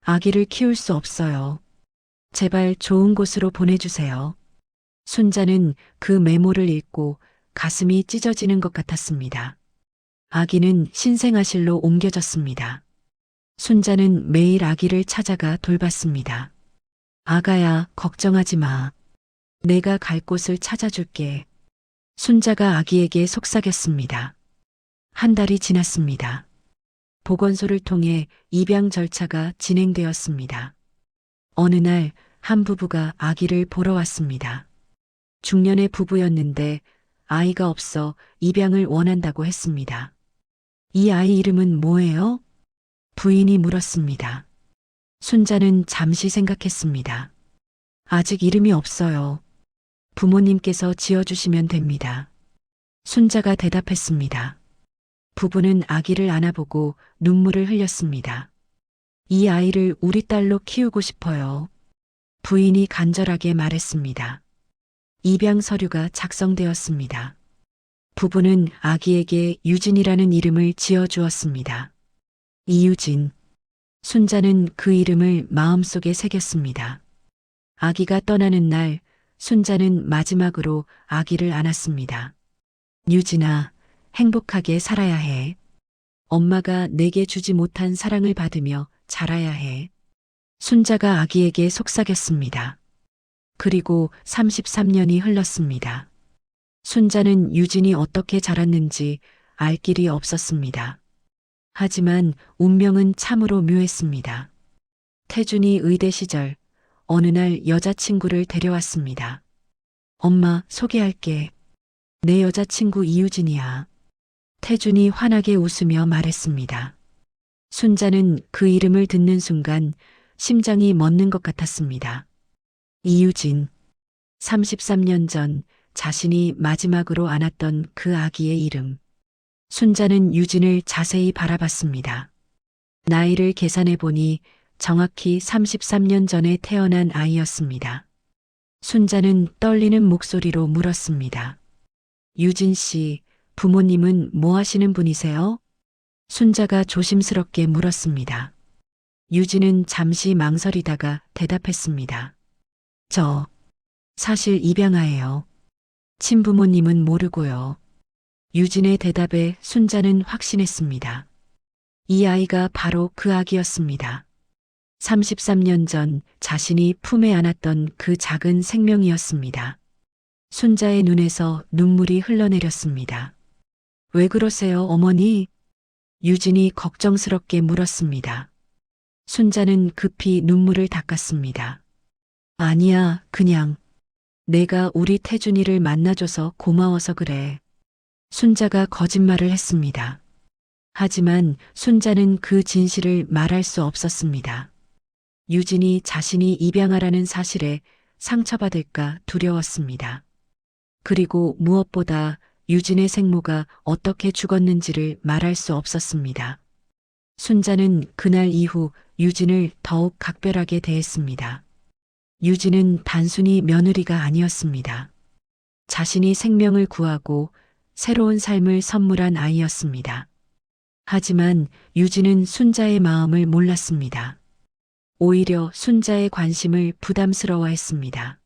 A: 아기를 키울 수 없어요. 제발 좋은 곳으로 보내주세요. 순자는 그 메모를 읽고 가슴이 찢어지는 것 같았습니다. 아기는 신생아실로 옮겨졌습니다. 순자는 매일 아기를 찾아가 돌봤습니다. 아가야, 걱정하지 마. 내가 갈 곳을 찾아줄게. 순자가 아기에게 속삭였습니다. 한 달이 지났습니다. 보건소를 통해 입양 절차가 진행되었습니다. 어느 날 한 부부가 아기를 보러 왔습니다. 중년의 부부였는데 아이가 없어 입양을 원한다고 했습니다. 이 아이 이름은 뭐예요? 부인이 물었습니다. 순자는 잠시 생각했습니다. 아직 이름이 없어요. 부모님께서 지어주시면 됩니다. 순자가 대답했습니다. 부부는 아기를 안아보고 눈물을 흘렸습니다. 이 아이를 우리 딸로 키우고 싶어요. 부인이 간절하게 말했습니다. 입양 서류가 작성되었습니다. 부부는 아기에게 유진이라는 이름을 지어주었습니다. 이유진. 순자는 그 이름을 마음속에 새겼습니다. 아기가 떠나는 날 순자는 마지막으로 아기를 안았습니다. 유진아, 행복하게 살아야 해. 엄마가 내게 주지 못한 사랑을 받으며 자라야 해. 순자가 아기에게 속삭였습니다. 그리고 33년이 흘렀습니다. 순자는 유진이 어떻게 자랐는지 알 길이 없었습니다. 하지만 운명은 참으로 묘했습니다. 태준이 의대 시절 어느 날 여자친구를 데려왔습니다. 엄마, 소개할게. 내 여자친구 이유진이야. 태준이 환하게 웃으며 말했습니다. 순자는 그 이름을 듣는 순간 심장이 멎는 것 같았습니다. 이유진. 33년 전 자신이 마지막으로 안았던 그 아기의 이름. 순자는 유진을 자세히 바라봤습니다. 나이를 계산해 보니 정확히 33년 전에 태어난 아이였습니다. 순자는 떨리는 목소리로 물었습니다. 유진 씨, 부모님은 뭐 하시는 분이세요? 순자가 조심스럽게 물었습니다. 유진은 잠시 망설이다가 대답했습니다. 저, 사실 입양아예요. 친부모님은 모르고요. 유진의 대답에 순자는 확신했습니다. 이 아이가 바로 그 아기였습니다. 33년 전 자신이 품에 안았던 그 작은 생명이었습니다. 순자의 눈에서 눈물이 흘러내렸습니다. 왜 그러세요, 어머니? 유진이 걱정스럽게 물었습니다. 순자는 급히 눈물을 닦았습니다. 아니야, 그냥 내가 우리 태준이를 만나줘서 고마워서 그래. 순자가 거짓말을 했습니다. 하지만 순자는 그 진실을 말할 수 없었습니다. 유진이 자신이 입양아라는 사실에 상처받을까 두려웠습니다. 그리고 무엇보다 유진의 생모가 어떻게 죽었는지를 말할 수 없었습니다. 순자는 그날 이후 유진을 더욱 각별하게 대했습니다. 유진은 단순히 며느리가 아니었습니다. 자신이 생명을 구하고 새로운 삶을 선물한 아이였습니다. 하지만 유진은 순자의 마음을 몰랐습니다. 오히려 순자의 관심을 부담스러워했습니다.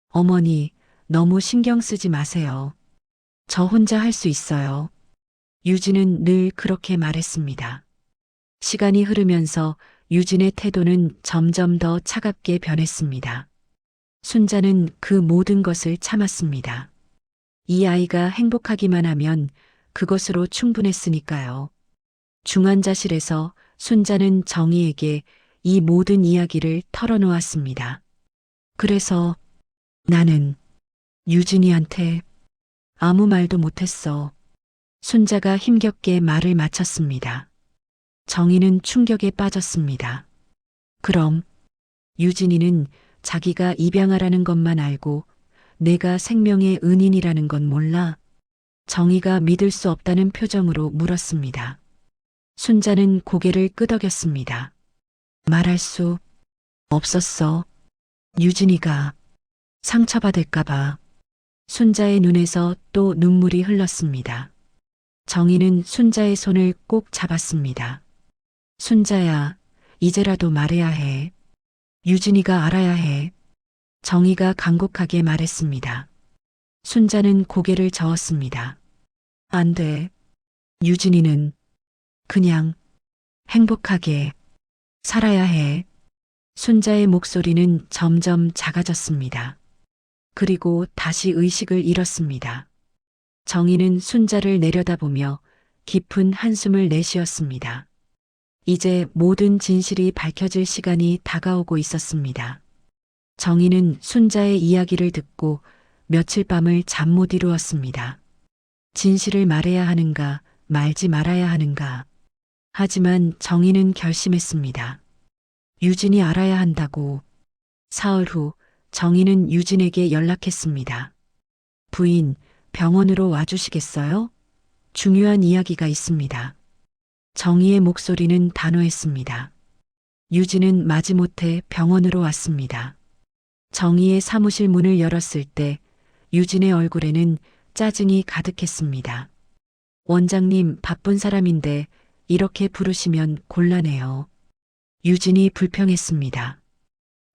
A: 어머니, 너무 신경 쓰지 마세요. 저 혼자 할 수 있어요. 유진은 늘 그렇게 말했습니다. 시간이 흐르면서 유진의 태도는 점점 더 차갑게 변했습니다. 순자는 그 모든 것을 참았습니다. 이 아이가 행복하기만 하면 그것으로 충분했으니까요. 중환자실에서 순자는 정희에게 이 모든 이야기를 털어놓았습니다. 그래서 나는 유진이한테 아무 말도 못했어. 순자가 힘겹게 말을 마쳤습니다. 정희는 충격에 빠졌습니다. 그럼 유진이는 자기가 입양아라는 것만 알고 내가 생명의 은인이라는 건 몰라? 정희가 믿을 수 없다는 표정으로 물었습니다. 순자는 고개를 끄덕였습니다. 말할 수 없었어. 유진이가 상처받을까봐. 순자의 눈에서 또 눈물이 흘렀습니다. 정희는 순자의 손을 꼭 잡았습니다. 순자야, 이제라도 말해야 해. 유진이가 알아야 해. 정희가 간곡하게 말했습니다. 순자는 고개를 저었습니다. 안 돼. 유진이는 그냥 행복하게 살아야 해. 순자의 목소리는 점점 작아졌습니다. 그리고 다시 의식을 잃었습니다. 정희는 순자를 내려다보며 깊은 한숨을 내쉬었습니다. 이제 모든 진실이 밝혀질 시간이 다가오고 있었습니다. 정희는 순자의 이야기를 듣고 며칠 밤을 잠 못 이루었습니다. 진실을 말해야 하는가, 말지 말아야 하는가. 하지만 정희는 결심했습니다. 유진이 알아야 한다고. 사흘 후 정희는 유진에게 연락했습니다. 부인, 병원으로 와주시겠어요? 중요한 이야기가 있습니다. 정희의 목소리는 단호했습니다. 유진은 마지못해 병원으로 왔습니다. 정희의 사무실 문을 열었을 때 유진의 얼굴에는 짜증이 가득했습니다. 원장님, 바쁜 사람인데 이렇게 부르시면 곤란해요. 유진이 불평했습니다.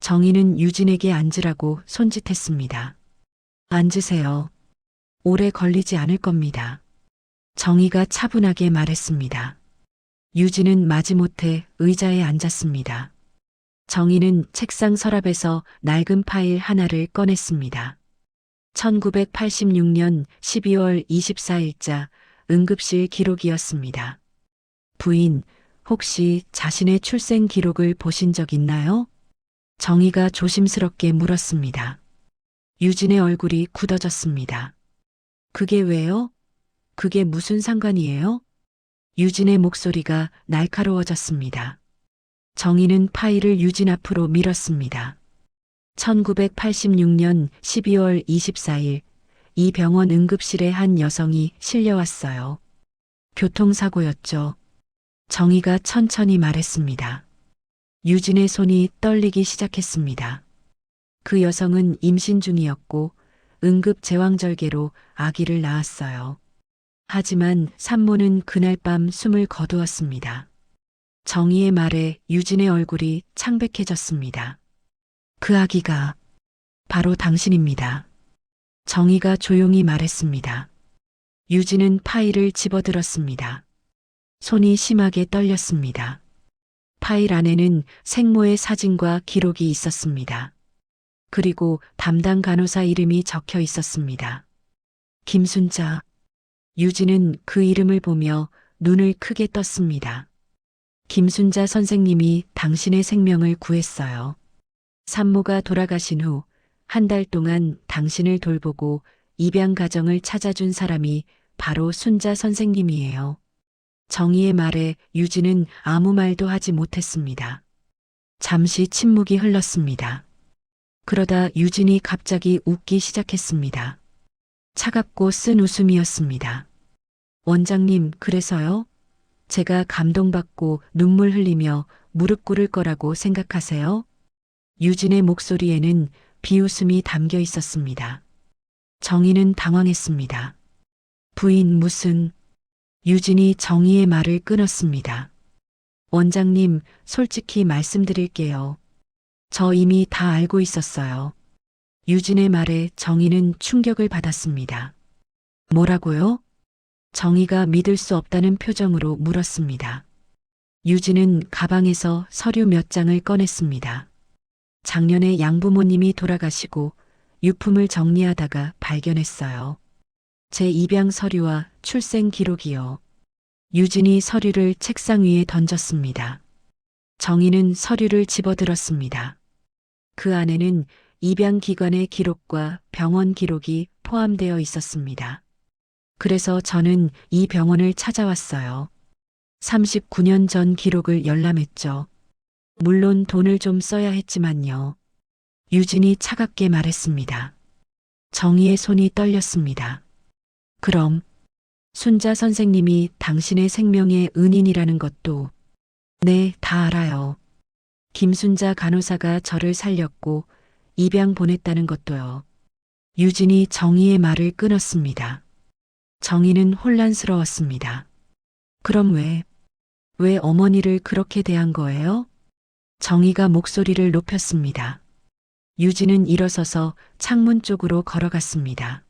A: 정희는 유진에게 앉으라고 손짓했습니다. 앉으세요. 오래 걸리지 않을 겁니다. 정희가 차분하게 말했습니다. 유진은 마지못해 의자에 앉았습니다. 정희는 책상 서랍에서 낡은 파일 하나를 꺼냈습니다. 1986년 12월 24일자 응급실 기록이었습니다. 부인, 혹시 자신의 출생 기록을 보신 적 있나요? 정희가 조심스럽게 물었습니다. 유진의 얼굴이 굳어졌습니다. 그게 왜요? 그게 무슨 상관이에요? 유진의 목소리가 날카로워졌습니다. 정희는 파일을 유진 앞으로 밀었습니다. 1986년 12월 24일 이 병원 응급실에 한 여성이 실려왔어요. 교통사고였죠. 정희가 천천히 말했습니다. 유진의 손이 떨리기 시작했습니다. 그 여성은 임신 중이었고 응급 제왕절개로 아기를 낳았어요. 하지만 산모는 그날 밤 숨을 거두었습니다. 정희의 말에 유진의 얼굴이 창백해졌습니다. 그 아기가 바로 당신입니다. 정희가 조용히 말했습니다. 유진은 파일을 집어들었습니다. 손이 심하게 떨렸습니다. 파일 안에는 생모의 사진과 기록이 있었습니다. 그리고 담당 간호사 이름이 적혀 있었습니다. 김순자. 유진은 그 이름을 보며 눈을 크게 떴습니다. 김순자 선생님이 당신의 생명을 구했어요. 산모가 돌아가신 후 한 달 동안 당신을 돌보고 입양 가정을 찾아준 사람이 바로 순자 선생님이에요. 정희의 말에 유진은 아무 말도 하지 못했습니다. 잠시 침묵이 흘렀습니다. 그러다 유진이 갑자기 웃기 시작했습니다. 차갑고 쓴 웃음이었습니다. 원장님, 그래서요? 제가 감동받고 눈물 흘리며 무릎 꿇을 거라고 생각하세요? 유진의 목소리에는 비웃음이 담겨 있었습니다. 정희는 당황했습니다. 부인 무슨... 유진이 정희의 말을 끊었습니다. 원장님, 솔직히 말씀드릴게요. 저 이미 다 알고 있었어요. 유진의 말에 정희는 충격을 받았습니다. 뭐라고요? 정희가 믿을 수 없다는 표정으로 물었습니다. 유진은 가방에서 서류 몇 장을 꺼냈습니다. 작년에 양부모님이 돌아가시고 유품을 정리하다가 발견했어요. 제 입양 서류와 출생 기록이요. 유진이 서류를 책상 위에 던졌습니다. 정희는 서류를 집어들었습니다. 그 안에는 입양 기관의 기록과 병원 기록이 포함되어 있었습니다. 그래서 저는 이 병원을 찾아왔어요. 39년 전 기록을 열람했죠. 물론 돈을 좀 써야 했지만요. 유진이 차갑게 말했습니다. 정희의 손이 떨렸습니다. 그럼 순자 선생님이 당신의 생명의 은인이라는 것도... 네, 다 알아요. 김순자 간호사가 저를 살렸고 입양 보냈다는 것도요. 유진이 정희의 말을 끊었습니다. 정희는 혼란스러웠습니다. 그럼 왜 어머니를 그렇게 대한 거예요? 정희가 목소리를 높였습니다. 유진은 일어서서 창문 쪽으로 걸어갔습니다.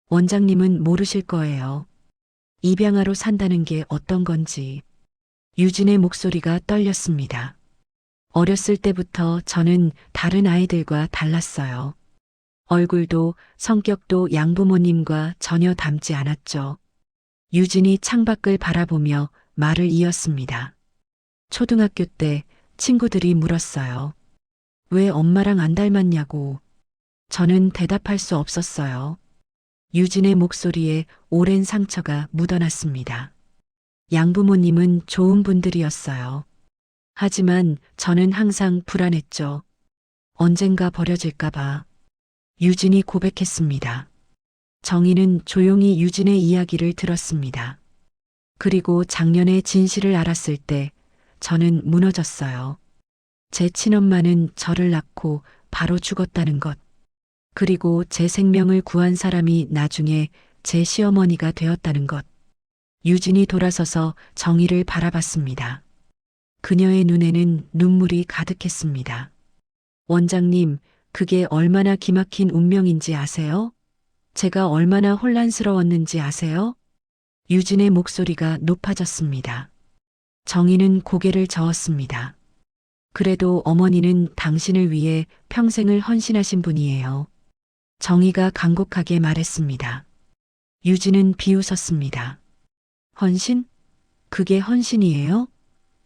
A: 원장님은 모르실 거예요. 입양아로 산다는 게 어떤 건지. 유진의 목소리가 떨렸습니다. 어렸을 때부터 저는 다른 아이들과 달랐어요. 얼굴도 성격도 양부모님과 전혀 닮지 않았죠. 유진이 창밖을 바라보며 말을 이었습니다. 초등학교 때 친구들이 물었어요. 왜 엄마랑 안 닮았냐고. 저는 대답할 수 없었어요. 유진의 목소리에 오랜 상처가 묻어났습니다. 양부모님은 좋은 분들이었어요. 하지만 저는 항상 불안했죠. 언젠가 버려질까봐. 유진이 고백했습니다. 정희는 조용히 유진의 이야기를 들었습니다. 그리고 작년에 진실을 알았을 때 저는 무너졌어요. 제 친엄마는 저를 낳고 바로 죽었다는 것. 그리고 제 생명을 구한 사람이 나중에 제 시어머니가 되었다는 것. 유진이 돌아서서 정희를 바라봤습니다. 그녀의 눈에는 눈물이 가득했습니다. 원장님, 그게 얼마나 기막힌 운명인지 아세요? 제가 얼마나 혼란스러웠는지 아세요? 유진의 목소리가 높아졌습니다. 정희는 고개를 저었습니다. 그래도 어머니는 당신을 위해 평생을 헌신하신 분이에요. 정희가 간곡하게 말했습니다. 유진은 비웃었습니다. 헌신? 그게 헌신이에요?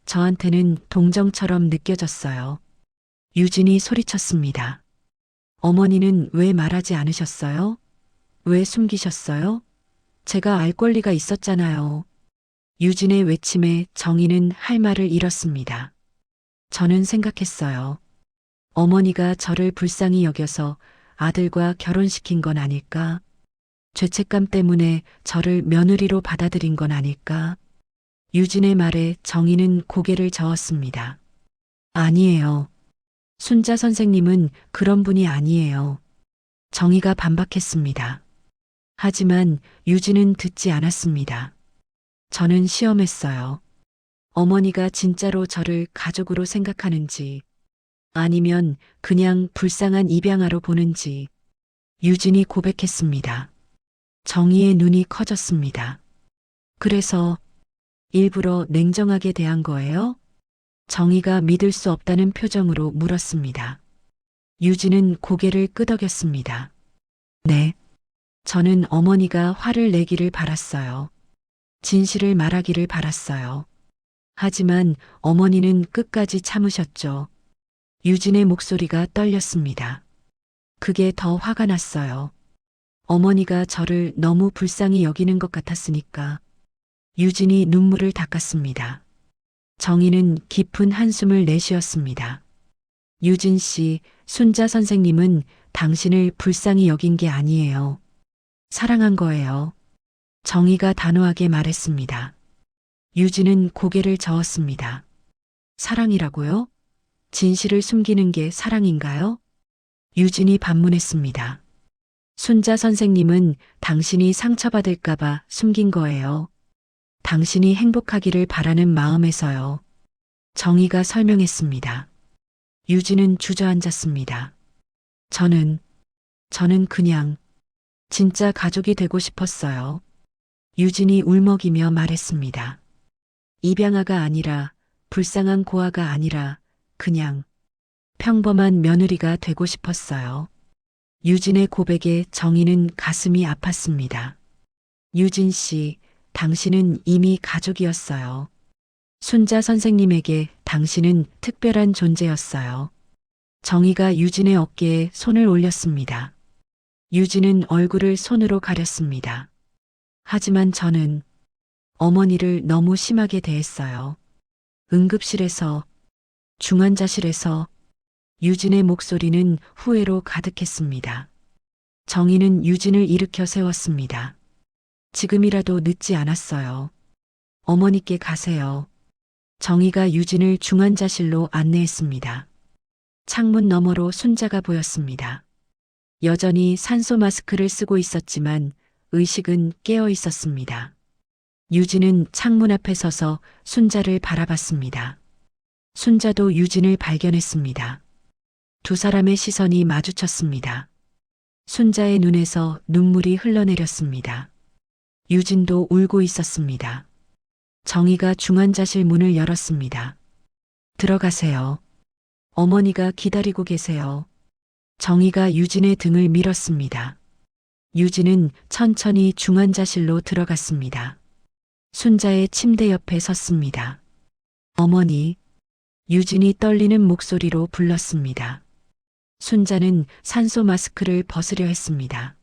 A: 저한테는 동정처럼 느껴졌어요. 유진이 소리쳤습니다. 어머니는 왜 말하지 않으셨어요? 왜 숨기셨어요? 제가 알 권리가 있었잖아요. 유진의 외침에 정희는 할 말을 잃었습니다. 저는 생각했어요. 어머니가 저를 불쌍히 여겨서 아들과 결혼시킨 건 아닐까? 죄책감 때문에 저를 며느리로 받아들인 건 아닐까? 유진의 말에 정희는 고개를 저었습니다. 아니에요. 순자 선생님은 그런 분이 아니에요. 정희가 반박했습니다. 하지만 유진은 듣지 않았습니다. 저는 시험했어요. 어머니가 진짜로 저를 가족으로 생각하는지 아니면 그냥 불쌍한 입양아로 보는지. 유진이 고백했습니다. 정희의 눈이 커졌습니다. 그래서 일부러 냉정하게 대한 거예요? 정희가 믿을 수 없다는 표정으로 물었습니다. 유진은 고개를 끄덕였습니다. 네. 저는 어머니가 화를 내기를 바랐어요. 진실을 말하기를 바랐어요. 하지만 어머니는 끝까지 참으셨죠. 유진의 목소리가 떨렸습니다. 그게 더 화가 났어요. 어머니가 저를 너무 불쌍히 여기는 것 같았으니까. 유진이 눈물을 닦았습니다. 정희는 깊은 한숨을 내쉬었습니다. 유진 씨, 순자 선생님은 당신을 불쌍히 여긴 게 아니에요. 사랑한 거예요. 정희가 단호하게 말했습니다. 유진은 고개를 저었습니다. 사랑이라고요? 진실을 숨기는 게 사랑인가요? 유진이 반문했습니다. 순자 선생님은 당신이 상처받을까봐 숨긴 거예요. 당신이 행복하기를 바라는 마음에서요. 정희가 설명했습니다. 유진은 주저앉았습니다. 저는 그냥 진짜 가족이 되고 싶었어요. 유진이 울먹이며 말했습니다. 입양아가 아니라 불쌍한 고아가 아니라 그냥 평범한 며느리가 되고 싶었어요. 유진의 고백에 정희는 가슴이 아팠습니다. 유진 씨, 당신은 이미 가족이었어요. 순자 선생님에게 당신은 특별한 존재였어요. 정희가 유진의 어깨에 손을 올렸습니다. 유진은 얼굴을 손으로 가렸습니다. 하지만 저는 어머니를 너무 심하게 대했어요. 응급실에서, 중환자실에서. 유진의 목소리는 후회로 가득했습니다. 정희는 유진을 일으켜 세웠습니다. 지금이라도 늦지 않았어요. 어머니께 가세요. 정희가 유진을 중환자실로 안내했습니다. 창문 너머로 순자가 보였습니다. 여전히 산소 마스크를 쓰고 있었지만 의식은 깨어 있었습니다. 유진은 창문 앞에 서서 순자를 바라봤습니다. 순자도 유진을 발견했습니다. 두 사람의 시선이 마주쳤습니다. 순자의 눈에서 눈물이 흘러내렸습니다. 유진도 울고 있었습니다. 정희가 중환자실 문을 열었습니다. 들어가세요. 어머니가 기다리고 계세요. 정희가 유진의 등을 밀었습니다. 유진은 천천히 중환자실로 들어갔습니다. 순자의 침대 옆에 섰습니다. 어머니, 유진이 떨리는 목소리로 불렀습니다. 순자는 산소 마스크를 벗으려 했습니다.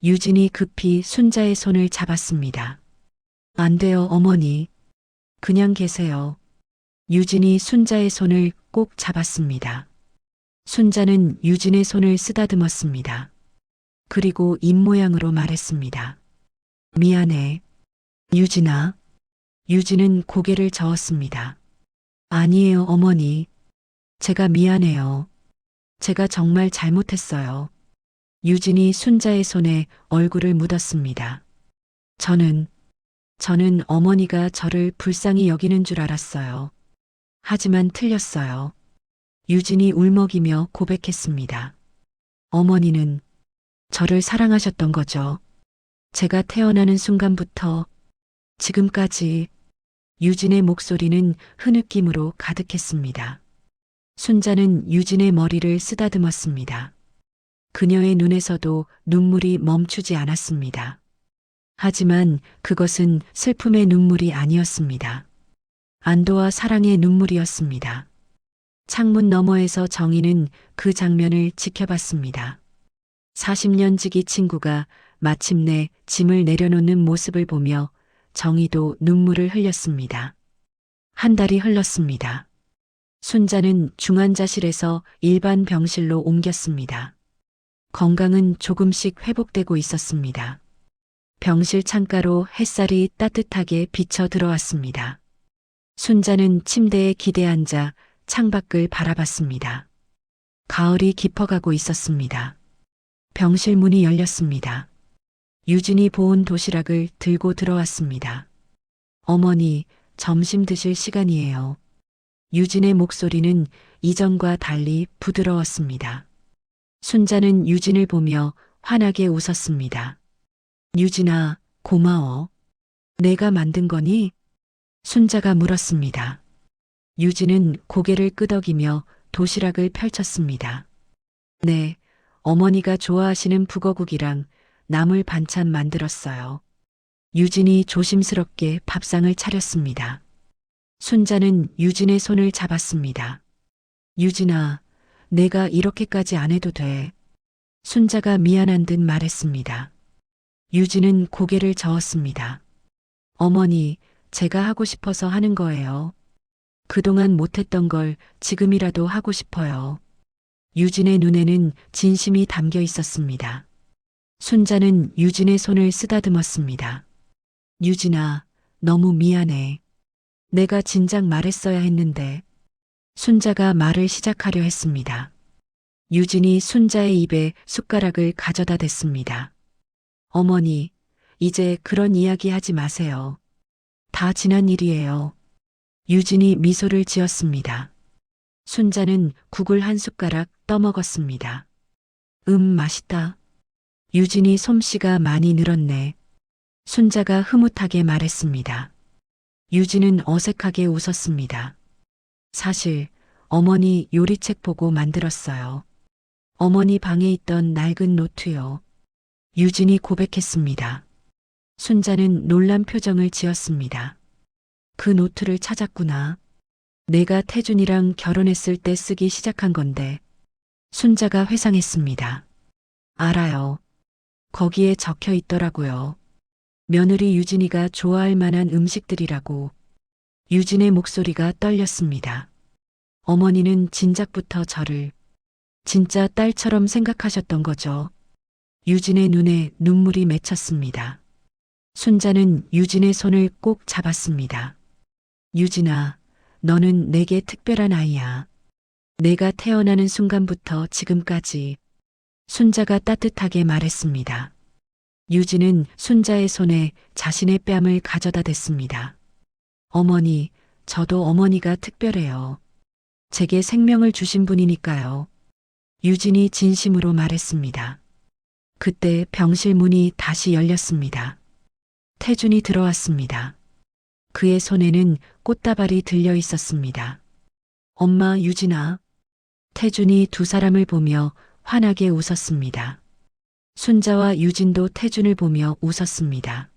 A: 유진이 급히 순자의 손을 잡았습니다. 안 돼요, 어머니. 그냥 계세요. 유진이 순자의 손을 꼭 잡았습니다. 순자는 유진의 손을 쓰다듬었습니다. 그리고 입모양으로 말했습니다. 미안해. 유진아. 유진은 고개를 저었습니다. 아니에요, 어머니. 제가 미안해요. 제가 정말 잘못했어요. 유진이 순자의 손에 얼굴을 묻었습니다. 저는 어머니가 저를 불쌍히 여기는 줄 알았어요. 하지만 틀렸어요. 유진이 울먹이며 고백했습니다. 어머니는 저를 사랑하셨던 거죠. 제가 태어나는 순간부터 지금까지. 유진의 목소리는 흐느낌으로 가득했습니다. 순자는 유진의 머리를 쓰다듬었습니다. 그녀의 눈에서도 눈물이 멈추지 않았습니다. 하지만 그것은 슬픔의 눈물이 아니었습니다. 안도와 사랑의 눈물이었습니다. 창문 너머에서 정희는 그 장면을 지켜봤습니다. 40년 지기 친구가 마침내 짐을 내려놓는 모습을 보며 정희도 눈물을 흘렸습니다. 한 달이 흘렀습니다. 순자는 중환자실에서 일반 병실로 옮겼습니다. 건강은 조금씩 회복되고 있었습니다. 병실 창가로 햇살이 따뜻하게 비쳐 들어왔습니다. 순자는 침대에 기대 앉아 창밖을 바라봤습니다. 가을이 깊어가고 있었습니다. 병실 문이 열렸습니다. 유진이 보온 도시락을 들고 들어왔습니다. 어머니, 점심 드실 시간이에요. 유진의 목소리는 이전과 달리 부드러웠습니다. 순자는 유진을 보며 환하게 웃었습니다. 유진아, 고마워. 내가 만든 거니? 순자가 물었습니다. 유진은 고개를 끄덕이며 도시락을 펼쳤습니다. 네, 어머니가 좋아하시는 북어국이랑 나물 반찬 만들었어요. 유진이 조심스럽게 밥상을 차렸습니다. 순자는 유진의 손을 잡았습니다. 유진아, 내가 이렇게까지 안 해도 돼. 순자가 미안한 듯 말했습니다. 유진은 고개를 저었습니다. 어머니, 제가 하고 싶어서 하는 거예요. 그동안 못했던 걸 지금이라도 하고 싶어요. 유진의 눈에는 진심이 담겨 있었습니다. 순자는 유진의 손을 쓰다듬었습니다. 유진아, 너무 미안해. 내가 진작 말했어야 했는데. 순자가 말을 시작하려 했습니다. 유진이 순자의 입에 숟가락을 가져다 댔습니다. 어머니, 이제 그런 이야기 하지 마세요. 다 지난 일이에요. 유진이 미소를 지었습니다. 순자는 국을 한 숟가락 떠먹었습니다. 맛있다. 유진이 솜씨가 많이 늘었네. 순자가 흐뭇하게 말했습니다. 유진은 어색하게 웃었습니다. 사실 어머니 요리책 보고 만들었어요. 어머니 방에 있던 낡은 노트요. 유진이 고백했습니다. 순자는 놀란 표정을 지었습니다. 그 노트를 찾았구나. 내가 태준이랑 결혼했을 때 쓰기 시작한 건데. 순자가 회상했습니다. 알아요. 거기에 적혀 있더라고요. 며느리 유진이가 좋아할 만한 음식들이라고. 유진의 목소리가 떨렸습니다. 어머니는 진작부터 저를 진짜 딸처럼 생각하셨던 거죠. 유진의 눈에 눈물이 맺혔습니다. 순자는 유진의 손을 꼭 잡았습니다. 유진아, 너는 내게 특별한 아이야. 내가 태어나는 순간부터 지금까지. 순자가 따뜻하게 말했습니다. 유진은 순자의 손에 자신의 뺨을 가져다 댔습니다. 어머니, 저도 어머니가 특별해요. 제게 생명을 주신 분이니까요. 유진이 진심으로 말했습니다. 그때 병실 문이 다시 열렸습니다. 태준이 들어왔습니다. 그의 손에는 꽃다발이 들려 있었습니다. 엄마, 유진아. 태준이 두 사람을 보며 환하게 웃었습니다. 순자와 유진도 태준을 보며 웃었습니다.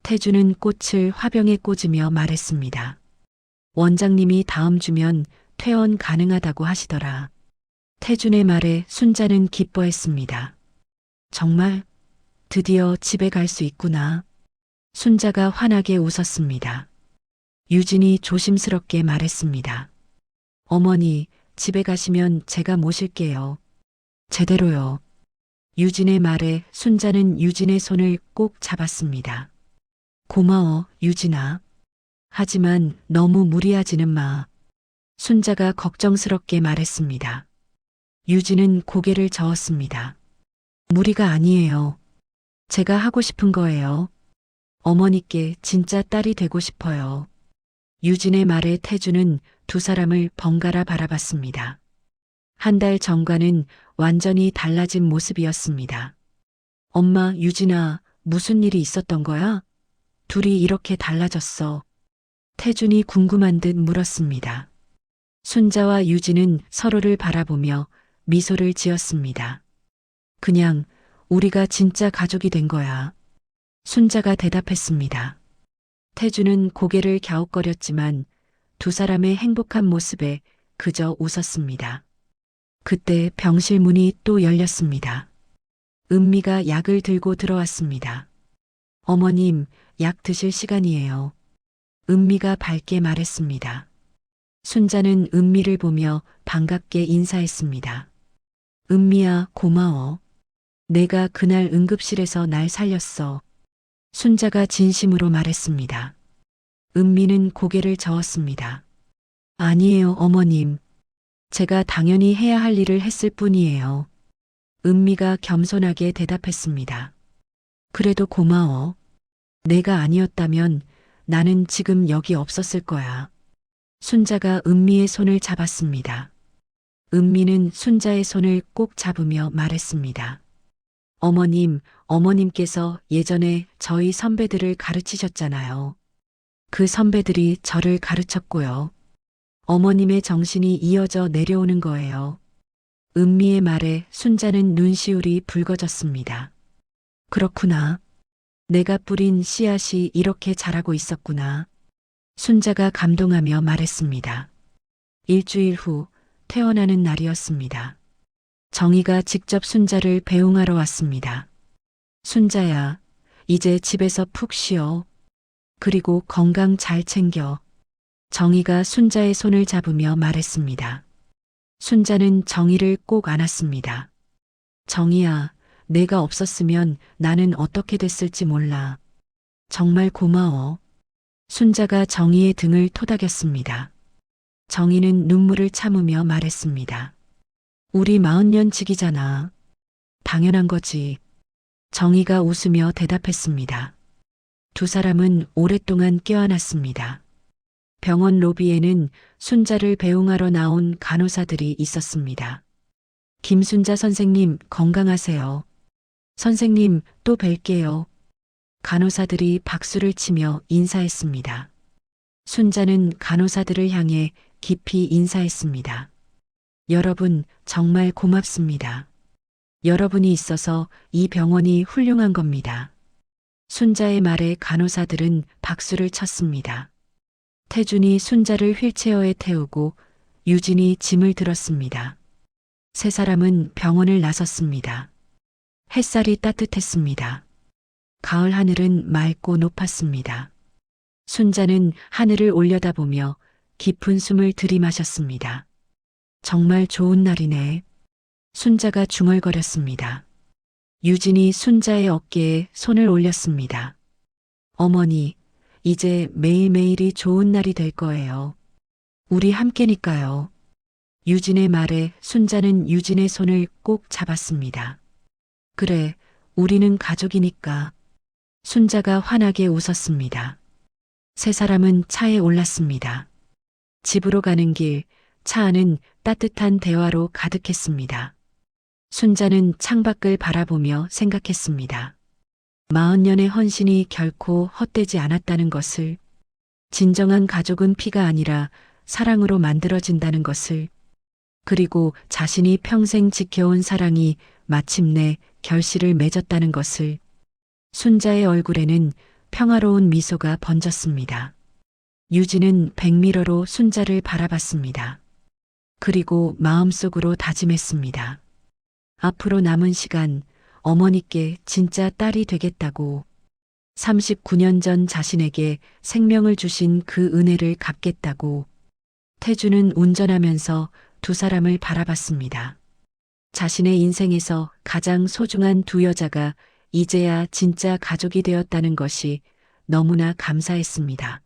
A: 태준은 꽃을 화병에 꽂으며 말했습니다. 원장님이 다음 주면 퇴원 가능하다고 하시더라. 태준의 말에 순자는 기뻐했습니다. 정말? 드디어 집에 갈 수 있구나. 순자가 환하게 웃었습니다. 유진이 조심스럽게 말했습니다. 어머니, 집에 가시면 제가 모실게요. 제대로요. 유진의 말에 순자는 유진의 손을 꼭 잡았습니다. 고마워, 유진아. 하지만 너무 무리하지는 마. 순자가 걱정스럽게 말했습니다. 유진은 고개를 저었습니다. 무리가 아니에요. 제가 하고 싶은 거예요. 어머니께 진짜 딸이 되고 싶어요. 유진의 말에 태준은 두 사람을 번갈아 바라봤습니다. 한 달 전과는 완전히 달라진 모습이었습니다. 엄마, 유진아, 무슨 일이 있었던 거야? 둘이 이렇게 달라졌어. 태준이 궁금한 듯 물었습니다. 순자와 유진은 서로를 바라보며 미소를 지었습니다. 그냥 우리가 진짜 가족이 된 거야. 순자가 대답했습니다. 태준은 고개를 갸웃거렸지만 두 사람의 행복한 모습에 그저 웃었습니다. 그때 병실 문이 또 열렸습니다. 은미가 약을 들고 들어왔습니다. 어머님, 약 드실 시간이에요. 은미가 밝게 말했습니다. 순자는 은미를 보며 반갑게 인사했습니다. 은미야, 고마워. 내가 그날 응급실에서 날 살렸어. 순자가 진심으로 말했습니다. 은미는 고개를 저었습니다. 아니에요, 어머님. 제가 당연히 해야 할 일을 했을 뿐이에요. 은미가 겸손하게 대답했습니다. 그래도 고마워. 내가 아니었다면 나는 지금 여기 없었을 거야. 순자가 은미의 손을 잡았습니다. 은미는 순자의 손을 꼭 잡으며 말했습니다. 어머님, 어머님께서 예전에 저희 선배들을 가르치셨잖아요. 그 선배들이 저를 가르쳤고요. 어머님의 정신이 이어져 내려오는 거예요. 은미의 말에 순자는 눈시울이 붉어졌습니다. 그렇구나. 내가 뿌린 씨앗이 이렇게 자라고 있었구나. 순자가 감동하며 말했습니다. 일주일 후 퇴원하는 날이었습니다. 정희가 직접 순자를 배웅하러 왔습니다. 순자야, 이제 집에서 푹 쉬어. 그리고 건강 잘 챙겨. 정희가 순자의 손을 잡으며 말했습니다. 순자는 정희를 꼭 안았습니다. 정희야, 내가 없었으면 나는 어떻게 됐을지 몰라. 정말 고마워. 순자가 정희의 등을 토닥였습니다. 정희는 눈물을 참으며 말했습니다. 우리 40년 지기잖아. 당연한 거지. 정희가 웃으며 대답했습니다. 두 사람은 오랫동안 껴안았습니다. 병원 로비에는 순자를 배웅하러 나온 간호사들이 있었습니다. 김순자 선생님 건강하세요. 선생님 또 뵐게요. 간호사들이 박수를 치며 인사했습니다. 순자는 간호사들을 향해 깊이 인사했습니다. 여러분 정말 고맙습니다. 여러분이 있어서 이 병원이 훌륭한 겁니다. 순자의 말에 간호사들은 박수를 쳤습니다. 태준이 순자를 휠체어에 태우고 유진이 짐을 들었습니다. 세 사람은 병원을 나섰습니다. 햇살이 따뜻했습니다. 가을 하늘은 맑고 높았습니다. 순자는 하늘을 올려다보며 깊은 숨을 들이마셨습니다. 정말 좋은 날이네. 순자가 중얼거렸습니다. 유진이 순자의 어깨에 손을 올렸습니다. 어머니, 이제 매일매일이 좋은 날이 될 거예요. 우리 함께니까요. 유진의 말에 순자는 유진의 손을 꼭 잡았습니다. 그래, 우리는 가족이니까. 순자가 환하게 웃었습니다. 세 사람은 차에 올랐습니다. 집으로 가는 길, 차 안은 따뜻한 대화로 가득했습니다. 순자는 창밖을 바라보며 생각했습니다. 40년의 헌신이 결코 헛되지 않았다는 것을, 진정한 가족은 피가 아니라 사랑으로 만들어진다는 것을, 그리고 자신이 평생 지켜온 사랑이 마침내 결실을 맺었다는 것을. 순자의 얼굴에는 평화로운 미소가 번졌습니다. 유진은 백미러로 순자를 바라봤습니다. 그리고 마음속으로 다짐했습니다. 앞으로 남은 시간 어머니께 진짜 딸이 되겠다고. 39년 전 자신에게 생명을 주신 그 은혜를 갚겠다고. 태주는 운전하면서 두 사람을 바라봤습니다. 자신의 인생에서 가장 소중한 두 여자가 이제야 진짜 가족이 되었다는 것이 너무나 감사했습니다.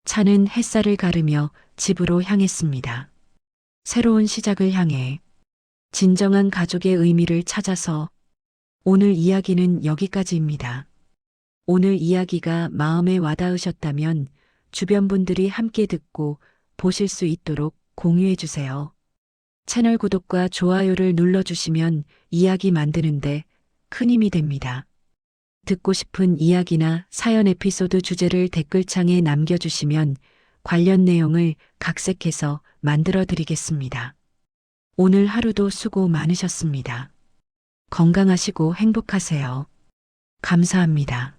A: 차는 햇살을 가르며 집으로 향했습니다. 새로운 시작을 향해, 진정한 가족의 의미를 찾아서. 오늘 이야기는 여기까지입니다. 오늘 이야기가 마음에 와닿으셨다면 주변 분들이 함께 듣고 보실 수 있도록 공유해 주세요. 채널 구독과 좋아요를 눌러주시면 이야기 만드는데 큰 힘이 됩니다. 듣고 싶은 이야기나 사연 에피소드 주제를 댓글창에 남겨주시면 관련 내용을 각색해서 만들어 드리겠습니다. 오늘 하루도 수고 많으셨습니다. 건강하시고 행복하세요. 감사합니다.